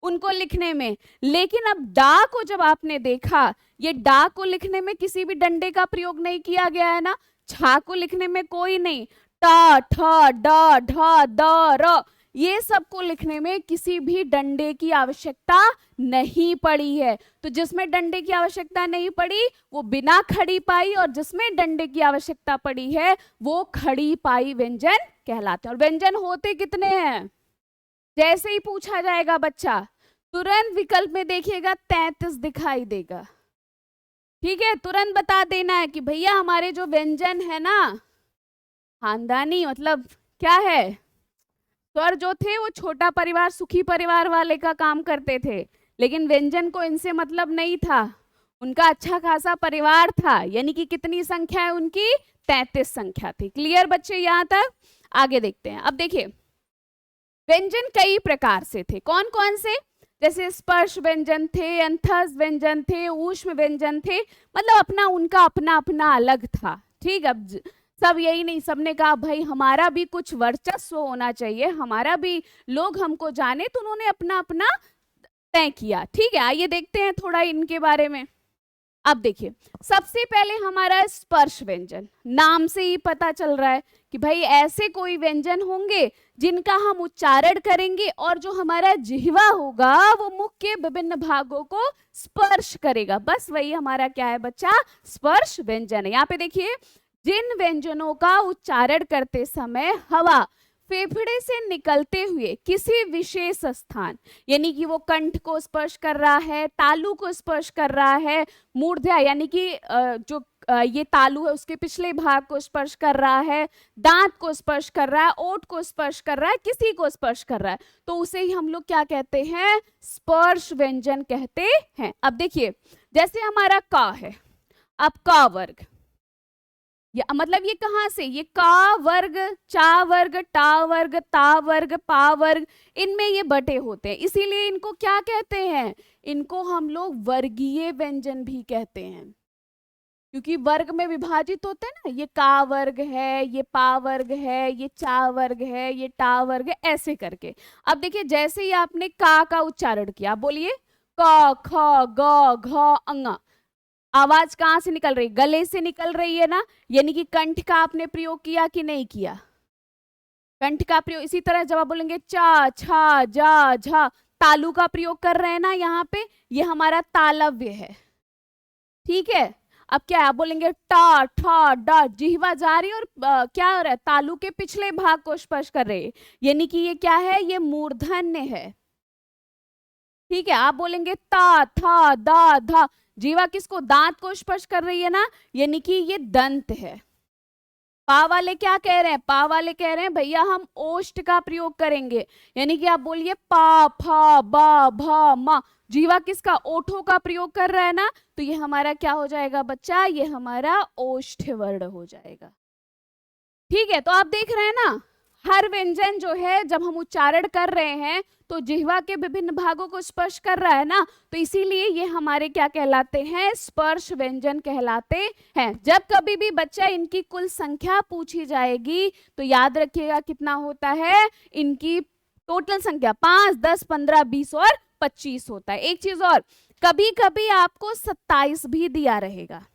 उनको लिखने में। लेकिन अब डा को जब आपने देखा, ये डा को लिखने में किसी भी डंडे का प्रयोग नहीं किया गया है ना, छा को लिखने में कोई नहीं, टा ठ ड ढ द र, ये सब को लिखने में किसी भी डंडे की आवश्यकता नहीं पड़ी है। तो जिसमें डंडे की आवश्यकता नहीं पड़ी वो बिना खड़ी पाई, और जिसमें डंडे की आवश्यकता पड़ी है वो खड़ी पाई व्यंजन कहलाते हैं। और व्यंजन होते कितने हैं, जैसे ही पूछा जाएगा बच्चा तुरंत विकल्प में देखिएगा 33 दिखाई देगा, ठीक है, तुरंत बता देना है कि भैया हमारे जो व्यंजन है ना खानदानी मतलब क्या है, स्वर जो थे वो छोटा परिवार सुखी परिवार वाले का काम करते थे, लेकिन व्यंजन को इनसे मतलब नहीं था, उनका अच्छा खासा परिवार था, यानी कि कितनी संख्या है उनकी, 33 संख्या थी। क्लियर बच्चे यहाँ तक, आगे देखते हैं। अब देखिए व्यंजन कई प्रकार से थे, कौन कौन से, जैसे स्पर्श व्यंजन थे, अंतस व्यंजन थे, ऊष्म व्यंजन थे, मतलब अपना उनका अपना अपना अलग था, ठीक। अब सब यही नहीं, सबने कहा भाई हमारा भी कुछ वर्चस्व होना चाहिए, हमारा भी लोग हमको जाने, तो उन्होंने अपना अपना तय किया, ठीक है। आइए देखते हैं थोड़ा इनके बारे में। अब देखिए सबसे पहले हमारा स्पर्श व्यंजन, नाम से ही पता चल रहा है कि भाई ऐसे कोई व्यंजन होंगे जिनका हम उच्चारण करेंगे और जो हमारा जिह्वा होगा वो मुख के विभिन्न भागों को स्पर्श करेगा, बस वही हमारा क्या है बच्चा, स्पर्श व्यंजन है। यहाँ पे देखिए जिन व्यंजनों का उच्चारण करते समय हवा फेफड़े से निकलते हुए किसी विशेष स्थान, यानी कि वो कंठ को स्पर्श कर रहा है, तालु को स्पर्श कर रहा है, मूर्धा यानी कि जो ये तालु है उसके पिछले भाग को स्पर्श कर रहा है, दांत को स्पर्श कर रहा है, ओठ को स्पर्श कर रहा है, किसी को स्पर्श कर रहा है, तो उसे ही हम लोग क्या कहते हैं, स्पर्श व्यंजन कहते हैं। अब देखिए जैसे हमारा का है, अब का वर्ग, या मतलब ये कहां से, ये का वर्ग, चा वर्ग, टा वर्ग, ता वर्ग, पा वर्ग, इनमें ये बटे होते हैं, इसीलिए इनको क्या कहते हैं, इनको हम लोग वर्गीय व्यंजन भी कहते हैं, क्योंकि वर्ग में विभाजित होते हैं ना, ये का वर्ग है, ये पा वर्ग है, ये चा वर्ग है, ये टा वर्ग है, ऐसे करके। अब देखिए जैसे ही आपने का उच्चारण किया, बोलिए क ख ग घ अंग, आवाज कहां से निकल रही, गले से निकल रही है ना, यानी कि कंठ का आपने प्रयोग किया कि नहीं किया, कंठ का प्रयोग। इसी तरह जब आप बोलेंगे चा छा जा झा, तालु का प्रयोग कर रहे हैं ना, यहाँ पे ये हमारा तालव्य है, ठीक है। अब क्या है, आप बोलेंगे टा ठा डा, जिह्वा जा रही है और क्या हो रहा है, तालु के पिछले भाग को स्पर्श कर रही है, यानी कि ये क्या है, ये मूर्धन्य है। ठीक है। आप बोलेंगे ता था दा धा, जीवा किसको, दांत को स्पर्श कर रही है ना, यानी कि ये दंत है। पा वाले क्या कह रहे हैं, पा वाले कह रहे हैं भैया हम ओष्ठ का प्रयोग करेंगे, यानी कि आप बोलिए पा फा बा भा मा, जीवा किसका, ओठों का प्रयोग कर रहा है ना, तो ये हमारा क्या हो जाएगा बच्चा, ये हमारा ओष्ठ वर्ण हो जाएगा। ठीक है। तो आप देख रहे हैं ना, हर व्यंजन जो है जब हम उच्चारण कर रहे हैं तो जिह्वा के विभिन्न भागों को स्पर्श कर रहा है ना, तो इसीलिए ये हमारे क्या कहलाते हैं, स्पर्श व्यंजन कहलाते हैं। जब कभी भी बच्चा इनकी कुल संख्या पूछी जाएगी तो याद रखिएगा कितना होता है, इनकी टोटल संख्या 5, 10, 15, 20 और 25 होता है। एक चीज और, कभी कभी आपको 27 भी दिया रहेगा।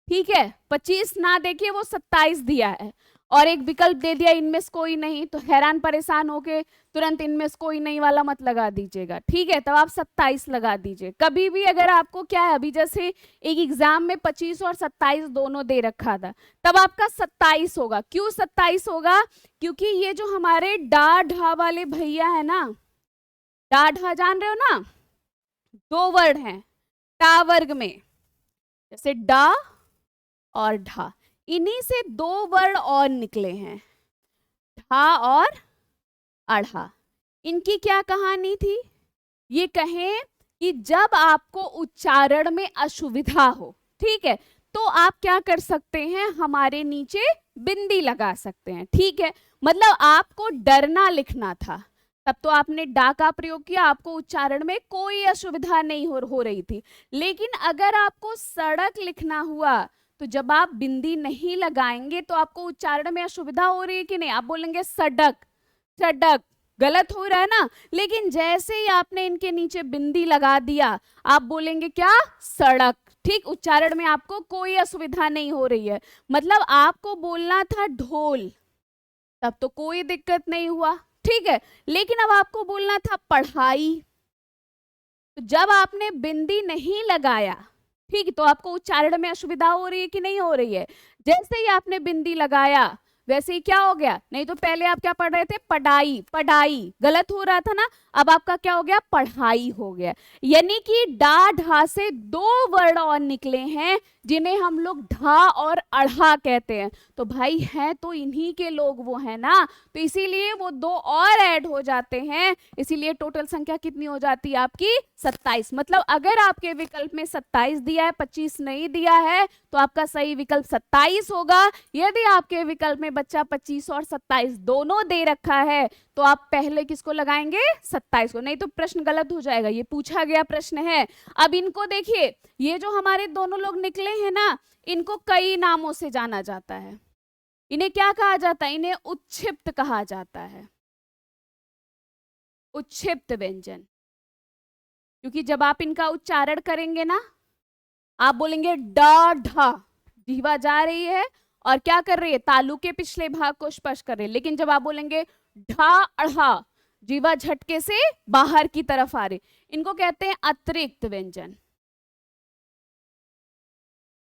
ठीक है, 25 ना देखिए, वो 27 दिया है और एक विकल्प दे दिया इनमें से कोई नहीं, तो हैरान परेशान होके तुरंत इनमें से कोई नहीं वाला मत लगा दीजिएगा। ठीक है, तब आप 27 लगा दीजिए। कभी भी अगर आपको क्या है, अभी जैसे एक एग्जाम में 25 और 27 दोनों दे रखा था, तब आपका 27 होगा। क्यों 27 होगा, क्योंकि ये जो हमारे डा ढा वाले भैया है ना, डा ढा जान रहे हो ना, दो वर्ड हैं टा वर्ग में, जैसे डा और ढा, इन्हीं से दो वर्ण और निकले हैं, ढा और अढ़ा। इनकी क्या कहानी थी, ये कहें कि जब आपको उच्चारण में असुविधा हो, ठीक है, तो आप क्या कर सकते हैं, हमारे नीचे बिंदी लगा सकते हैं। ठीक है, मतलब आपको डरना लिखना था, तब तो आपने डा का प्रयोग किया, आपको उच्चारण में कोई असुविधा नहीं हो रही थी। लेकिन अगर आपको सड़क लिखना हुआ, तो जब आप बिंदी नहीं लगाएंगे तो आपको उच्चारण में असुविधा हो रही है कि नहीं, आप बोलेंगे सड़क, सड़क, गलत हो रहा है ना। लेकिन जैसे ही आपने इनके नीचे बिंदी लगा दिया, आप बोलेंगे क्या, सड़क। ठीक, उच्चारण में आपको कोई असुविधा नहीं हो रही है। मतलब आपको बोलना था ढोल, तब तो कोई दिक्कत नहीं हुआ। ठीक है, लेकिन अब आपको बोलना था पढ़ाई, तो जब आपने बिंदी नहीं लगाया, ठीक, तो आपको उच्चारण में असुविधा हो रही है कि नहीं हो रही है। जैसे ही आपने बिंदी लगाया वैसे ही क्या हो गया, नहीं तो पहले आप क्या पढ़ रहे थे, पढ़ाई, पढ़ाई, गलत हो रहा था ना, अब आपका क्या हो गया, पढ़ाई हो गया। यानी कि डा ढा से दो वर्ण और निकले हैं जिन्हें हम लोग ढा और अढ़ा कहते हैं। तो भाई हैं तो इन्हीं के लोग वो है ना, तो इसीलिए वो दो और ऐड हो जाते हैं, इसीलिए टोटल संख्या कितनी हो जाती है आपकी, 27। मतलब अगर आपके विकल्प में 27 दिया है, 25 नहीं दिया है, तो आपका सही विकल्प 27 होगा। यदि आपके विकल्प में बच्चा 25 और 27 दोनों दे रखा है, तो आप पहले किसको लगाएंगे, 27 को, नहीं तो प्रश्न गलत हो जाएगा। ये पूछा गया प्रश्न है। अब इनको देखिए, ये जो हमारे दोनों लोग निकले हैं ना, इनको कई नामों से जाना जाता है। इन्हें क्या कहा जाता है, इन्हें उच्छिप्त कहा जाता है, उच्छिप्त व्यंजन। क्योंकि जब आप इनका उच्चारण करेंगे ना, आप बोलेंगे डा ढा, जीवा जा रही है और क्या कर रही है, तालु के पिछले भाग को स्पर्श कर रही है। लेकिन जब आप बोलेंगे ढा अढ़ा, जीवा झटके से बाहर की तरफ आ रही, इनको कहते हैं अतिरिक्त व्यंजन,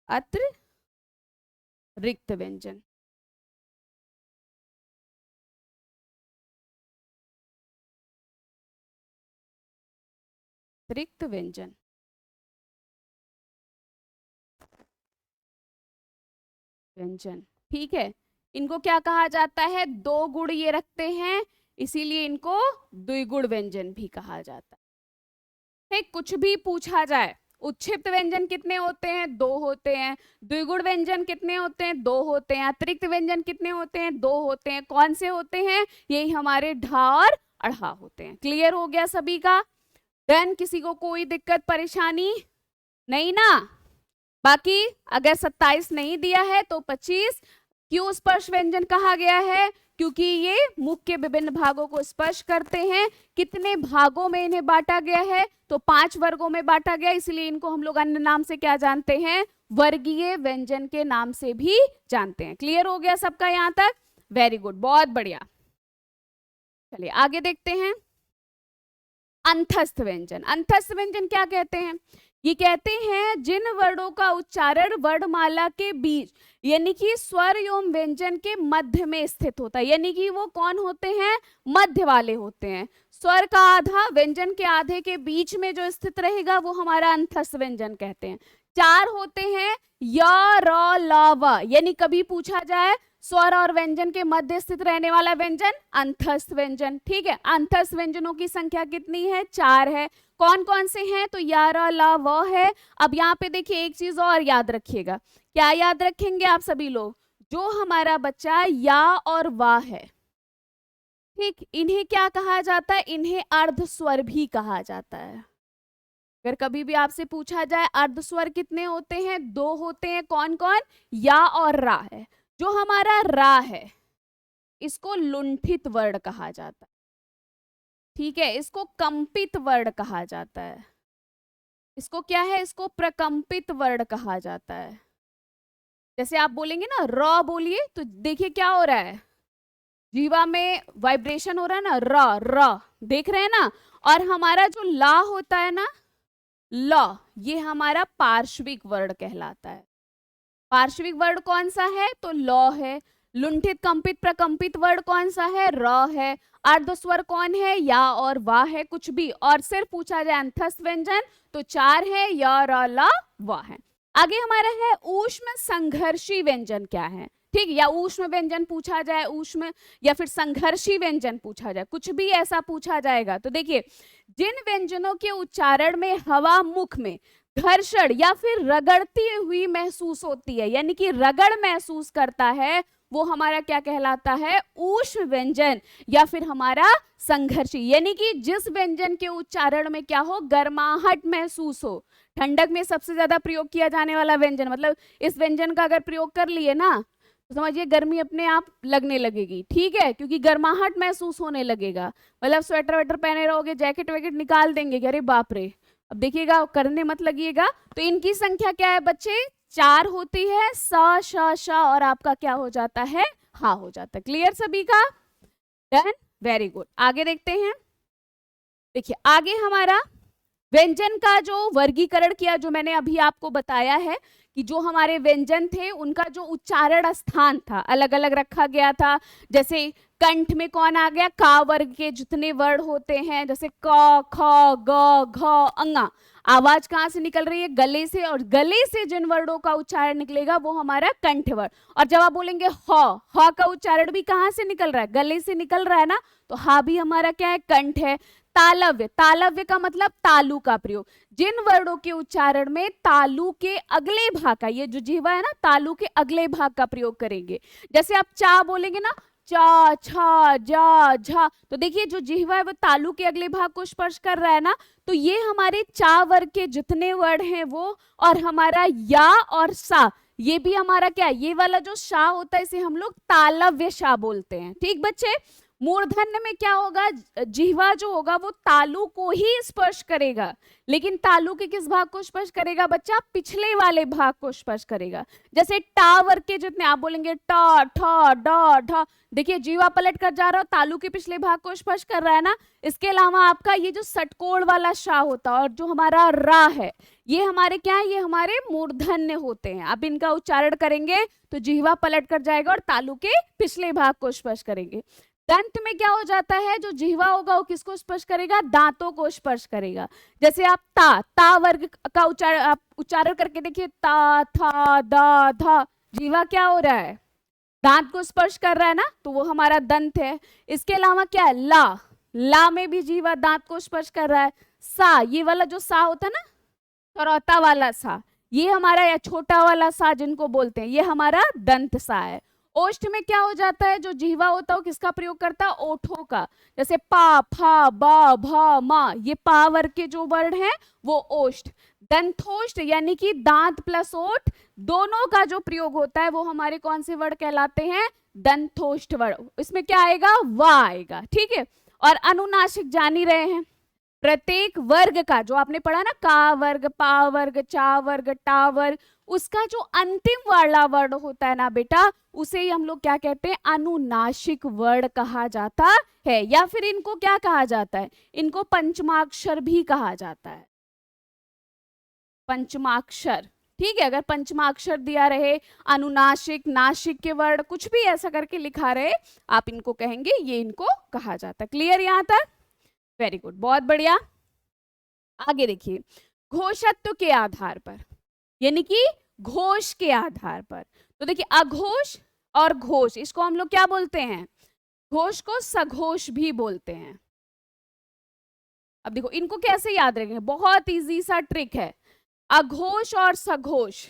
अतिरिक्त व्यंजन। अतिरिक्त व्यंजन, व्यंजन, ठीक है। इनको क्या कहा जाता है, दो गुण ये रखते हैं, इसीलिए इनको द्विगुण व्यंजन भी कहा जाता है। कुछ भी पूछा जाए, उच्छिप्त व्यंजन कितने होते हैं, दो होते हैं। द्विगुण व्यंजन कितने होते हैं, दो होते हैं। अतिरिक्त व्यंजन कितने होते हैं, दो होते हैं। कौन से होते हैं, यही हमारे ढा और अढ़ा होते हैं। क्लियर हो गया सभी का, डन, किसी को कोई दिक्कत परेशानी नहीं ना। बाकी अगर 27 नहीं दिया है तो 25। क्यों स्पर्श व्यंजन कहा गया है, क्योंकि ये मुख के विभिन्न भागों को स्पर्श करते हैं। कितने भागों में इन्हें बांटा गया है, तो 5 वर्गों में बांटा गया, इसलिए इनको हम लोग अन्य नाम से क्या जानते हैं, वर्गीय व्यंजन के नाम से भी जानते हैं। क्लियर हो गया सबका यहां तक, वेरी गुड, बहुत बढ़िया। चलिए आगे देखते हैं। अंतस्थ व्यंजन, अंतस्थ व्यंजन क्या कहते हैं, ये कहते हैं जिन वर्णों का उच्चारण वर्णमाला के बीच यानी कि स्वर एवं व्यंजन के मध्य में स्थित होता है, यानी कि वो कौन होते हैं, मध्य वाले होते हैं। स्वर का आधा व्यंजन के आधे के बीच में जो स्थित रहेगा वो हमारा अंतस्थ व्यंजन कहते हैं। 4 होते हैं य र ल व, यानी कभी पूछा जाए स्वर और व्यंजन के मध्य स्थित रहने वाला व्यंजन अंतस्थ व्यंजन। ठीक है, अंतस्थ व्यंजनों की संख्या कितनी है, 4 है। कौन कौन से हैं, तो या र ल व है। अब यहाँ पे देखिए एक चीज और याद रखिएगा, क्या याद रखेंगे आप सभी लोग, जो हमारा बच्चा या और वा है, ठीक, इन्हें क्या कहा जाता है, इन्हें अर्ध स्वर भी कहा जाता है। अगर कभी भी आपसे पूछा जाए अर्ध स्वर कितने होते हैं, 2 होते हैं। कौन कौन, या और रा है। जो हमारा रा है इसको लुंठित वर्ण कहा जाता है, ठीक है, इसको कंपित वर्ण कहा जाता है। इसको क्या है, इसको प्रकंपित वर्ण कहा जाता है। जैसे आप बोलेंगे ना र बोलिए, तो देखिए क्या हो रहा है, जीवा में वाइब्रेशन हो रहा है ना, र र, देख रहे हैं ना। और हमारा जो ला होता है ना, ल, ये हमारा पार्श्विक वर्ण कहलाता है। पार्श्विक वर्ण कौन सा है, तो ल है। लुंठित कंपित प्रकंपित वर्ण कौन सा है, र है। अर्ध स्वर कौन है, या और वा है, कुछ भी। और सिर्फ पूछा जाए अंतस्थ व्यंजन तो 4 है, य र ल व है। आगे हमारा है ऊष्म संघर्षी व्यंजन क्या है, ठीक, या ऊष्म व्यंजन पूछा जाए, ऊष्म या फिर संघर्षी व्यंजन पूछा जाए, कुछ भी ऐसा पूछा जाएगा तो देखिए जिन व्यंजनों के उच्चारण में हवा मुख में घर्षण या फिर रगड़ती हुई महसूस होती है, यानी कि रगड़ महसूस करता है, वो हमारा क्या कहलाता है, ऊष्म व्यंजन या फिर हमारा संघर्षी। यानी कि जिस व्यंजन के उच्चारण में क्या हो, गर्माहट महसूस हो। ठंडक में सबसे ज्यादा प्रयोग किया जाने वाला व्यंजन, मतलब इस व्यंजन का अगर प्रयोग कर लिए ना तो समझिए गर्मी अपने आप लगने लगेगी, ठीक है, क्योंकि गर्माहट महसूस होने लगेगा। मतलब स्वेटर वेटर पहने रहोगे, जैकेट वैकेट निकाल देंगे, अरे बाप रे, अब देखिएगा करने मत लगिएगा। तो इनकी संख्या क्या है बच्चे, 4 होती है, स श श, और आपका क्या हो जाता है, हा हो जाता है। क्लियर सभी का, डन, वेरी गुड। आगे देखते हैं, देखिए आगे हमारा व्यंजन का जो वर्गीकरण किया, जो मैंने अभी आपको बताया है कि जो हमारे व्यंजन थे उनका जो उच्चारण स्थान था अलग अलग रखा गया था। जैसे कंठ में कौन आ गया, का वर्ग के जितने वर्ण होते हैं, जैसे क ख ग घ अंगा, आवाज कहाँ से निकल रही है, गले से, और गले से जिन वर्णों का उच्चारण निकलेगा वो हमारा कंठ वर्ण। और जब आप बोलेंगे ह का उच्चारण भी कहाँ से निकल रहा है, गले से निकल रहा है ना, तो हा भी हमारा क्या है, कंठ है। तालव्य, तालव्य का मतलब तालु का प्रयोग, जिन वर्णों के उच्चारण में तालु के अगले भाग का, ये जो जीवा है ना, तालु के अगले भाग का प्रयोग करेंगे। जैसे आप चा बोलेंगे ना, चा छा जा झा, तो देखिए जो जिह्वा है वो तालु के अगले भाग को स्पर्श कर रहा है ना, तो ये हमारे चा वर्ग के जितने वर्ण हैं वो, और हमारा या और सा, ये भी हमारा क्या है, ये वाला जो शा होता है इसे हम लोग तालव्य शा बोलते हैं। ठीक बच्चे, मूर्धन्य में क्या होगा, जिह्वा जो होगा वो तालु को ही स्पर्श करेगा, लेकिन तालु के किस भाग को स्पर्श करेगा बच्चा, पिछले वाले भाग को स्पर्श करेगा। जैसे टा वर्ग के जितने, आप बोलेंगे टा ठा डा ढा, देखिए जीवा पलट कर जा रहा हो, तालु के पिछले भाग को स्पर्श कर रहा है ना। इसके अलावा आपका ये जो षटकोण वाला शा होता है और जो हमारा रा है, ये हमारे क्या है, ये हमारे मूर्धन्य होते हैं। अब इनका उच्चारण करेंगे तो जीवा पलट कर जाएगा और तालु के पिछले भाग को स्पर्श करेंगे। दंत में क्या हो जाता है, जो जिह्वा होगा वो किसको स्पर्श करेगा, दांतों को स्पर्श करेगा। जैसे आप ता वर्ग का उच्चारण करके देखिए, ता था दा धा, जिह्वा क्या हो रहा है, दांत को स्पर्श कर रहा है ना, तो वो हमारा दंत है। इसके अलावा क्या है, ला में भी जीवा दांत को स्पर्श कर रहा है। सा, ये वाला जो सा होता है ना, चौराता वाला सा, ये हमारा, या छोटा वाला सा जिनको बोलते हैं, ये हमारा दंत सा है। ओष्ठ में क्या हो जाता है, जो जिह्वा होता है वो किसका प्रयोग करता है, ओठों का। जैसे पा फा बा भा मा, ये पा वर्ग के जो वर्ण हैं वो ओष्ठ। दंतोष्ठ यानी कि दांत प्लस ओठ दोनों का जो प्रयोग होता है वो हमारे कौन से वर्ण कहलाते हैं, दंतोष्ठ वर्ण। इसमें क्या आएगा, वा आएगा, ठीक है। और अनुनासिक जान ही रहे हैं, प्रत्येक वर्ग का जो आपने पढ़ा ना, का वर्ग, पा वर्ग, चा वर्ग, टा वर्ग, उसका जो अंतिम वाला वर्ण होता है ना बेटा, उसे ही हम लोग क्या कहते हैं, अनुनासिक वर्ण कहा जाता है। या फिर इनको क्या कहा जाता है, इनको पंचमाक्षर भी कहा जाता है। पंचमाक्षर, ठीक है। अगर पंचमाक्षर दिया रहे, अनुनासिक, नासिक के वर्ड कुछ भी ऐसा करके लिखा रहे, आप इनको कहेंगे, ये इनको कहा जाता है। क्लियर यहां तक? वेरी गुड, बहुत बढ़िया। आगे देखिए, घोषत्व के आधार पर, यानी कि घोष के आधार पर। तो देखिए, अघोष और घोष, इसको हम लोग क्या बोलते हैं? घोष को सघोष भी बोलते हैं। अब देखो इनको कैसे याद रखेंगे, बहुत इजी सा ट्रिक है। अघोष और सघोष,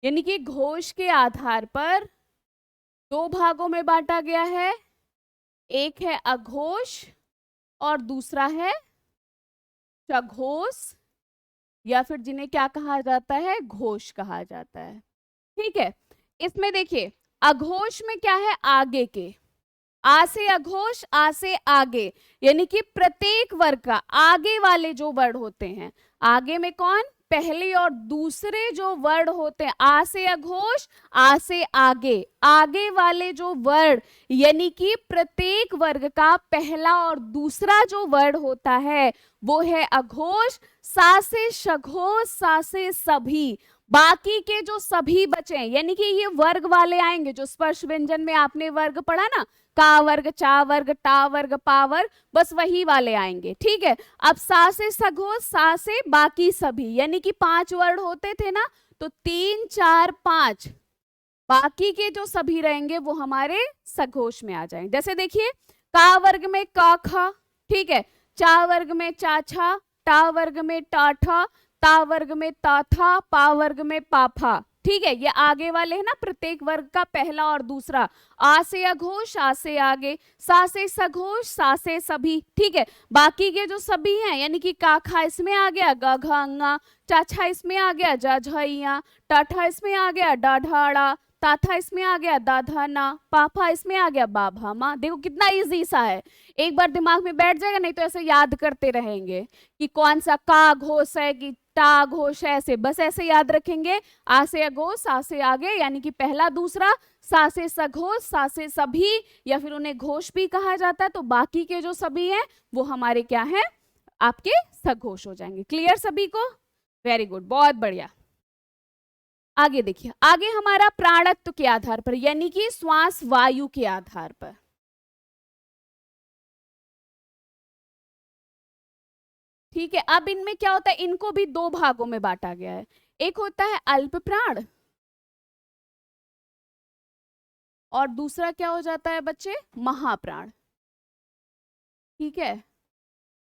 यानी कि घोष के आधार पर दो भागों में बांटा गया है, एक है अघोष और दूसरा है सघोष, या फिर जिन्हें क्या कहा जाता है? घोष कहा जाता है, ठीक है। इसमें देखिए, अघोष में क्या है? आगे के, आ से अघोष, आ से आगे, यानी कि प्रत्येक वर्ग का आगे वाले जो वर्ड होते हैं, आगे में कौन? पहले और दूसरे जो वर्ड होते हैं, आ से अघोष, आ से आगे, आगे वाले जो वर्ड, यानी कि प्रत्येक वर्ग का पहला और दूसरा जो वर्ड होता है वो है अघोष। सा से सघोष, सा से सभी, बाकी के जो सभी बचे, यानी कि ये वर्ग वाले आएंगे जो स्पर्श व्यंजन में आपने वर्ग पढ़ा ना, का वर्ग, चा वर्ग, टा वर्ग, पा वर्ग, बस वही वाले आएंगे, ठीक है। अब सा से सघोष, सा से बाकी सभी, यानी कि 5 वर्ड होते थे ना, तो 3 4 5, बाकी के जो सभी रहेंगे वो हमारे सघोष में आ जाएंगे। जैसे देखिए, का वर्ग में का खा, ठीक है, चा वर्ग में चा छा, टा वर्ग में टा ठा, ता वर्ग में ता था, पा वर्ग में पाफा, ठीक है। ये आगे वाले हैं ना, प्रत्येक वर्ग का पहला और दूसरा। आ से अघोष, आ से आगे, सा से सघोष, सा से सभी, ठीक है। बाकी के जो सभी हैं, यानी कि का खा इसमें आ गया, गा घा अंगा, चा छा इसमें आ गया, जा झा, टा ठा इसमें आ गया, डा ढाड़ा, ताथा इसमें आ गया, दाधा ना, पाफा इसमें आ गया, बाभा मा। देखो कितना इजी सा है, एक बार दिमाग में बैठ जाएगा, नहीं तो ऐसे याद करते रहेंगे कि कौन सा का घोष है कि टा घोष है, ऐसे बस ऐसे याद रखेंगे। आ से अघोष, सा से आगे, यानी कि पहला दूसरा, सा से सघोष, सा से सभी, या फिर उन्हें घोष भी कहा जाता है। तो बाकी के जो सभी हैं वो हमारे क्या हैं? आपके सघोष हो जाएंगे। क्लियर सभी को? वेरी गुड, बहुत बढ़िया। आगे देखिए, आगे हमारा प्राणत्व के आधार पर, यानी कि श्वास वायु के आधार पर। ठीक है, अब इनमें क्या होता है? इनको भी दो भागों में बांटा गया है। एक होता है अल्प प्राण और दूसरा क्या हो जाता है बच्चे? महाप्राण। ठीक है,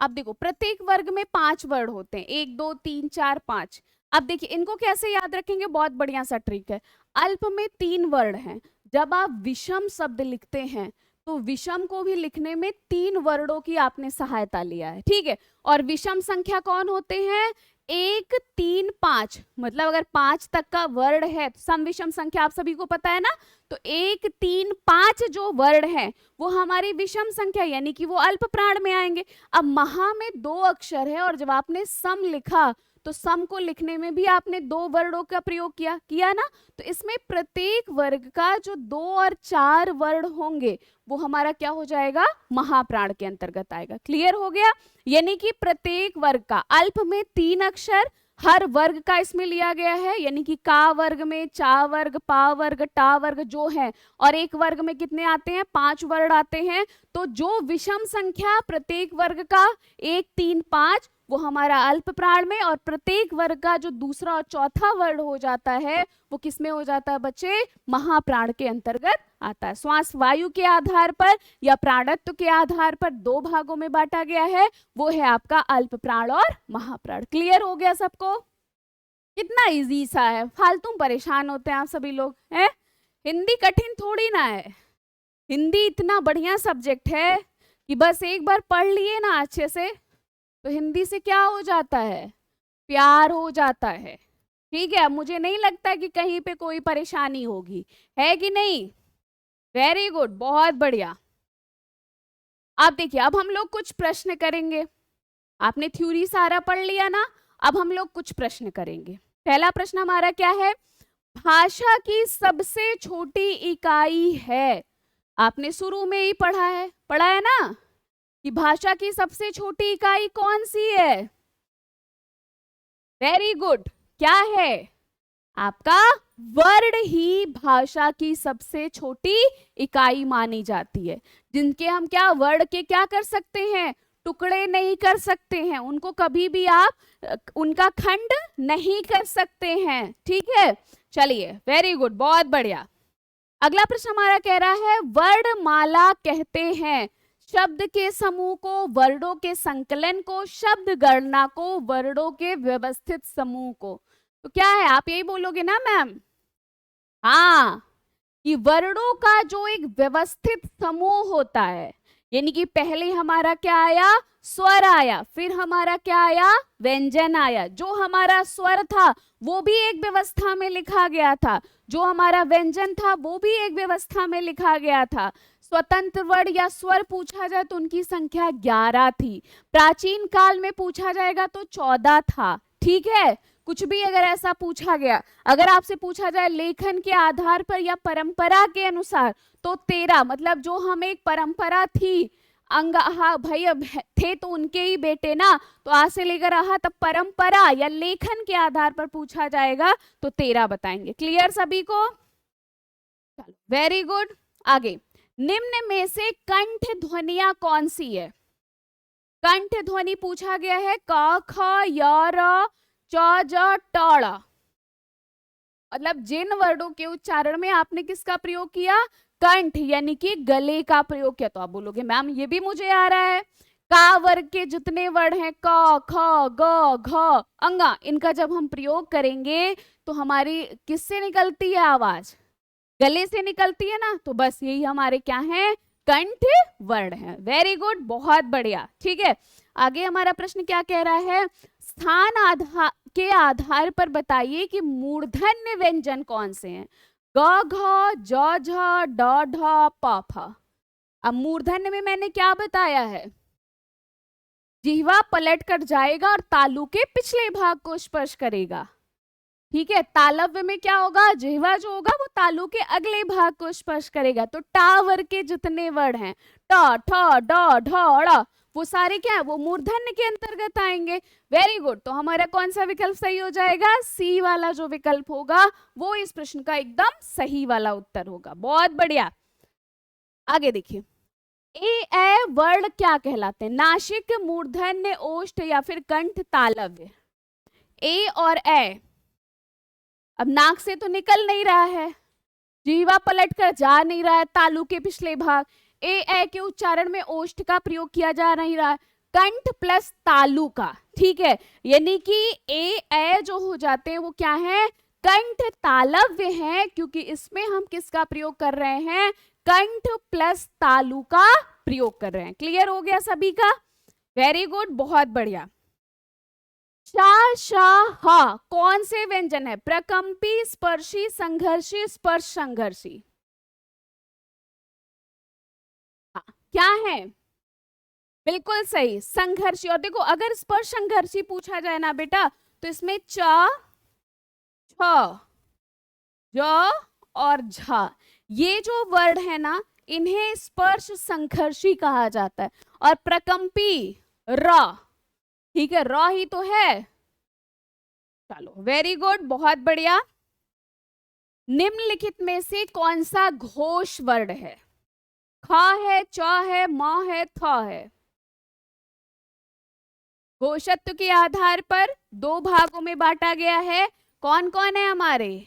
अब देखो प्रत्येक वर्ग में 5 वर्ड होते हैं, 1 2 3 4 5। अब देखिए इनको कैसे याद रखेंगे? बहुत बढ़िया सा ट्रिक है। अल्प में 3 वर्ड हैं, जब आप विषम शब्द लिखते हैं तो विषम को भी लिखने में 3 वर्डों की आपने सहायता लिया है, ठीक है। और विषम संख्या कौन होते हैं? 1 3 5, मतलब अगर 5 तक का वर्ड है तो सम विषम संख्या आप सभी को पता है ना, तो 1 3 5 जो वर्ड है वो हमारी विषम संख्या यानी कि वो अल्प प्राण में आएंगे। अब महा में 2 अक्षर है और जब आपने सम लिखा तो सम को लिखने में भी आपने 2 वर्डों का प्रयोग किया ना, तो इसमें प्रत्येक वर्ग का जो 2 और 4 वर्ड होंगे वो हमारा क्या हो जाएगा? महाप्राण के अंतर्गत आएगा। क्लियर हो गया? यानी कि प्रत्येक वर्ग का अल्प में 3 अक्षर हर वर्ग का इसमें लिया गया है, यानी कि का वर्ग में चा वर्ग, पा वर्ग, टा वर्ग जो है, और एक वर्ग में कितने आते हैं? 5 वर्ड आते हैं। तो जो विषम संख्या प्रत्येक वर्ग का 1 3 5 वो हमारा अल्प प्राण में, और प्रत्येक वर्ग का जो दूसरा और चौथा वर्ड हो जाता है वो किसमें हो जाता है बच्चे? महाप्राण के अंतर्गत आता है। श्वास वायु के आधार पर या प्राणत्व के आधार पर 2 भागों में बांटा गया है, वो है आपका अल्प प्राण और महाप्राण। क्लियर हो गया सबको? कितना इजी सा है, फालतू परेशान होते हैं आप सभी लोग हैं। हिंदी कठिन थोड़ी ना है, हिंदी इतना बढ़िया सब्जेक्ट है कि बस एक बार पढ़ लिए ना अच्छे से तो हिंदी से क्या हो जाता है? प्यार हो जाता है। ठीक है, मुझे नहीं लगता कि कहीं पे कोई परेशानी होगी, है कि नहीं? वेरी गुड, बहुत बढ़िया। अब देखिए, अब हम लोग कुछ प्रश्न करेंगे। आपने थ्योरी सारा पढ़ लिया ना, अब हम लोग कुछ प्रश्न करेंगे। पहला प्रश्न हमारा क्या है? भाषा की सबसे छोटी इकाई है। आपने शुरू में ही पढ़ा है ना कि भाषा की सबसे छोटी इकाई कौन सी है? वेरी गुड, क्या है? आपका वर्ड ही भाषा की सबसे छोटी इकाई मानी जाती है, जिनके हम क्या वर्ड के क्या कर सकते हैं, टुकड़े नहीं कर सकते हैं, उनको कभी भी आप उनका खंड नहीं कर सकते हैं, ठीक है। चलिए, वेरी गुड, बहुत बढ़िया। अगला प्रश्न हमारा कह रहा है वर्णमाला कहते हैं शब्द के समूह को, वर्णों के संकलन को, शब्द गणना को, वर्णों के व्यवस्थित समूह को। तो क्या है, आप यही बोलोगे ना मैम? हाँ, कि वर्णों का जो एक व्यवस्थित समूह होता है, यानी कि पहले हमारा क्या आया, स्वर आया, फिर हमारा क्या आया, व्यंजन आया। जो हमारा स्वर था वो भी एक व्यवस्था में लिखा गया था, जो हमारा व्यंजन था वो भी एक व्यवस्था में लिखा गया था। स्वतंत्र वर्ण या स्वर पूछा जाए तो उनकी संख्या 11 थी, प्राचीन काल में पूछा जाएगा तो 14 था, ठीक है। कुछ भी अगर ऐसा पूछा गया, अगर आपसे पूछा जाए लेखन के आधार पर या परंपरा के अनुसार तो 13, मतलब जो हमें एक परंपरा थी, हाँ भाई अब थे तो उनके ही बेटे ना, तो आज से लेकर रहा तब परंपरा या लेखन के आधार पर पूछा जाएगा तो 13 बताएंगे। क्लियर सभी को? चलो, वेरी गुड। आगे, निम्न में से कंठ ध्वनियां कौन सी है? कंठ ध्वनि पूछा गया है क ख य र च ज ट ड़, मतलब जिन वर्णों के उच्चारण में आपने किसका प्रयोग किया, कंठ यानी कि गले का प्रयोग किया। तो आप बोलोगे मैम ये भी मुझे आ रहा है, का वर्ग के जितने वर्ड हैं क ख ग घ अंगा, इनका जब हम प्रयोग करेंगे तो हमारी किससे निकलती है आवाज, गले से निकलती है ना, तो बस यही हमारे क्या है, कंठ वर्ण है। वेरी गुड, बहुत बढ़िया, ठीक है। आगे हमारा प्रश्न क्या कह रहा है, स्थान के आधार पर बताइए कि मूर्धन्य व्यंजन कौन से हैं, ग घ ज झ ड ढ प फ। अब मूर्धन्य में मैंने क्या बताया है, जिह्वा पलट कर जाएगा और तालु के पिछले भाग को स्पर्श करेगा, ठीक है। तालव्य में क्या होगा, जिह्वा जो होगा वो तालु के अगले भाग को स्पर्श करेगा। तो टा वर्ग के जितने वर्ड हैं ट ठ ड ढ ड़, वो सारे क्या है, वो मूर्धन्य के अंतर्गत आएंगे। वेरी गुड, तो हमारा कौन सा विकल्प सही हो जाएगा, सी वाला जो विकल्प होगा वो इस प्रश्न का एकदम सही वाला उत्तर होगा। बहुत बढ़िया। आगे देखिए, ए वर्ण क्या कहलाते हैं, नासिक, मूर्धन्य, ओष्ठ या फिर कंठ, तालव्य। ए और ए, अब नाक से तो निकल नहीं रहा है, जीवा पलट कर जा नहीं रहा है तालु के पिछले भाग, ए के उच्चारण में ओष्ठ का प्रयोग किया जा नहीं रहा है, कंठ प्लस तालु का, ठीक है। यानी कि ए जो हो जाते हैं वो क्या है, कंठ तालव्य है, क्योंकि इसमें हम किसका प्रयोग कर रहे हैं, कंठ प्लस तालु का प्रयोग कर रहे हैं। क्लियर हो गया सभी का? वेरी गुड, बहुत बढ़िया। शा शा हा कौन से व्यंजन है, प्रकंपी, स्पर्शी, संघर्षी, स्पर्श संघर्षी? हाँ, क्या है, बिल्कुल सही, संघर्षी। और देखो अगर स्पर्श संघर्षी पूछा जाए ना बेटा, तो इसमें च, छ, ज और झ, ये जो वर्ड है ना, इन्हें स्पर्श संघर्षी कहा जाता है। और प्रकंपी र, ठीक है, र ही तो है। चलो, वेरी गुड, बहुत बढ़िया। निम्नलिखित में से कौन सा घोष वर्ण है, ख है, च है, म है, थ है? घोषत्व के आधार पर दो भागों में बांटा गया है। कौन कौन है हमारे,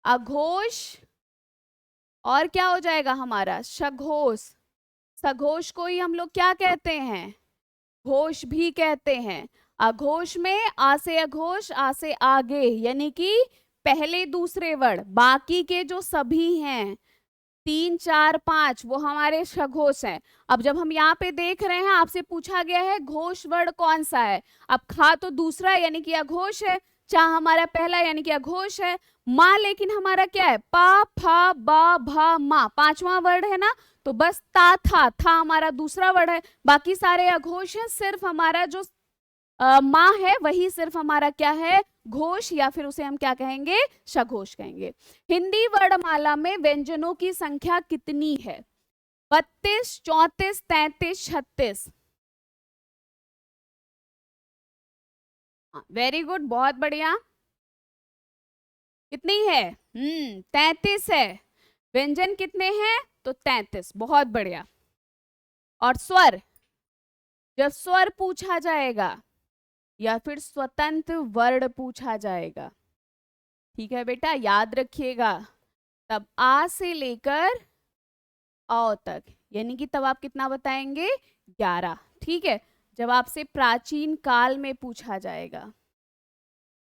अघोष और क्या हो जाएगा हमारा, सघोष। सघोष को ही हम लोग क्या कहते हैं, घोष भी कहते हैं। अघोष में आ से अघोष, आ से आगे, यानी कि पहले दूसरे वर्ण, बाकी के जो सभी हैं 3 4 5 वो हमारे सघोष हैं। अब जब हम यहाँ पे देख रहे हैं, आपसे पूछा गया है घोष वर्ण कौन सा है, अब खा तो दूसरा यानी कि अघोष है, चा हमारा पहला यानी कि अघोष है, माँ लेकिन हमारा क्या है, पा फा बा भा मा, पांचवा वर्ड है ना, तो बस ता था हमारा दूसरा वर्ड है, बाकी सारे अघोष हैं, सिर्फ हमारा जो माँ है वही सिर्फ हमारा क्या है, घोष, या फिर उसे हम क्या कहेंगे, सघोष कहेंगे। हिंदी वर्णमाला में व्यंजनों की संख्या कितनी है, 32, 34, 33, 36? वेरी गुड, बहुत बढ़िया। कितनी है? 33 है। व्यंजन कितने हैं? तो 33। बहुत बढ़िया। और स्वर, जब स्वर पूछा जाएगा या फिर स्वतंत्र वर्ण पूछा जाएगा, ठीक है बेटा, याद रखिएगा, तब आ से लेकर औ तक, यानी कि तब आप कितना बताएंगे? 11। ठीक है। जब आपसे प्राचीन काल में पूछा जाएगा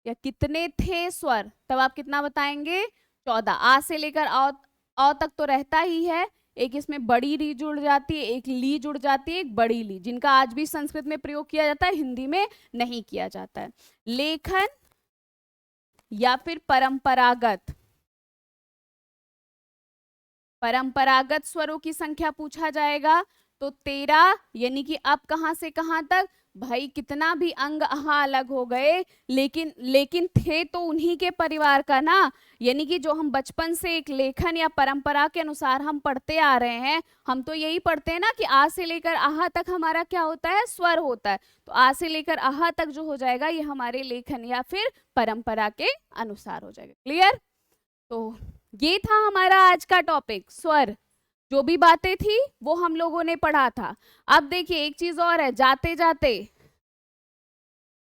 या कितने थे स्वर, तब आप कितना बताएंगे? 14। आ से लेकर औ तक तो रहता ही है, एक इसमें बड़ी री जुड़ जाती है, एक ली जुड़ जाती है, एक बड़ी ली, जिनका आज भी संस्कृत में प्रयोग किया जाता है, हिंदी में नहीं किया जाता है। लेखन या फिर परंपरागत, परंपरागत स्वरों की संख्या पूछा जाएगा तो 13, यानी कि अब कहां से कहां तक? भाई कितना भी अंग आहा अलग हो गए, लेकिन थे तो उन्हीं के परिवार का ना, यानी कि जो हम बचपन से एक लेखन या परंपरा के अनुसार हम पढ़ते आ रहे हैं, हम तो यही पढ़ते हैं ना कि आ से लेकर आहा तक हमारा क्या होता है? स्वर होता है। तो आ से लेकर आहा तक जो हो जाएगा ये हमारे लेखन या फिर परंपरा के अनुसार हो जाएगा। क्लियर? तो ये था हमारा आज का टॉपिक, स्वर। जो भी बातें थी वो हम लोगों ने पढ़ा था। अब देखिए एक चीज और है, जाते जाते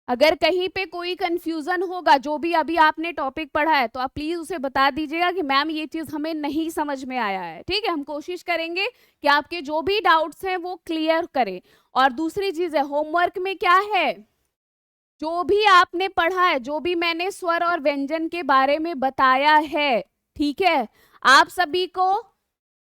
अगर कहीं पे कोई कंफ्यूजन होगा, जो भी अभी आपने टॉपिक पढ़ा है, तो आप प्लीज उसे बता दीजिएगा कि मैम ये चीज हमें नहीं समझ में आया है। ठीक है, हम कोशिश करेंगे कि आपके जो भी डाउट्स हैं वो क्लियर करें। और दूसरी चीज है, होमवर्क में क्या है, जो भी आपने पढ़ा है, जो भी मैंने स्वर और व्यंजन के बारे में बताया है, ठीक है, आप सभी को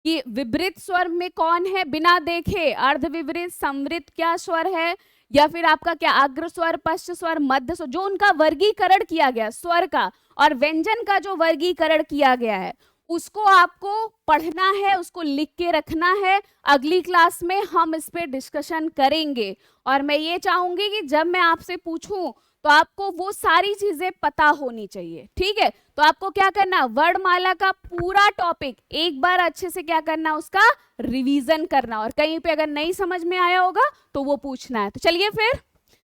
कि विवृत स्वर में कौन है बिना देखे, अर्धविवृत, संवृत क्या स्वर है, या फिर आपका क्या अग्र स्वर, पश्च स्वर, मध्य स्वर, जो उनका वर्गीकरण किया गया स्वर का और व्यंजन का जो वर्गीकरण किया गया है, उसको आपको पढ़ना है, उसको लिख के रखना है। अगली क्लास में हम इस पे डिस्कशन करेंगे। और मैं ये चाहूंगी कि जब मैं आपसे पूछूं तो आपको वो सारी चीजें पता होनी चाहिए। ठीक है, तो आपको क्या करना, वर्णमाला का पूरा टॉपिक एक बार अच्छे से क्या करना, उसका रिवीजन करना, और कहीं पे अगर नहीं समझ में आया होगा तो वो पूछना है। तो चलिए फिर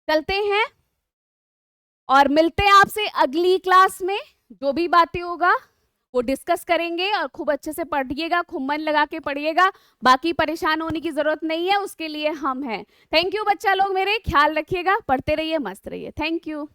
चलते हैं और मिलते हैं आपसे अगली क्लास में। जो भी बातें होगा वो डिस्कस करेंगे, और खूब अच्छे से पढ़िएगा, खूब मन लगा के पढ़िएगा। बाकी परेशान होने की जरूरत नहीं है, उसके लिए हम हैं। थैंक यू बच्चा लोग, मेरे ख्याल रखिएगा, पढ़ते रहिए, मस्त रहिए। Thank you.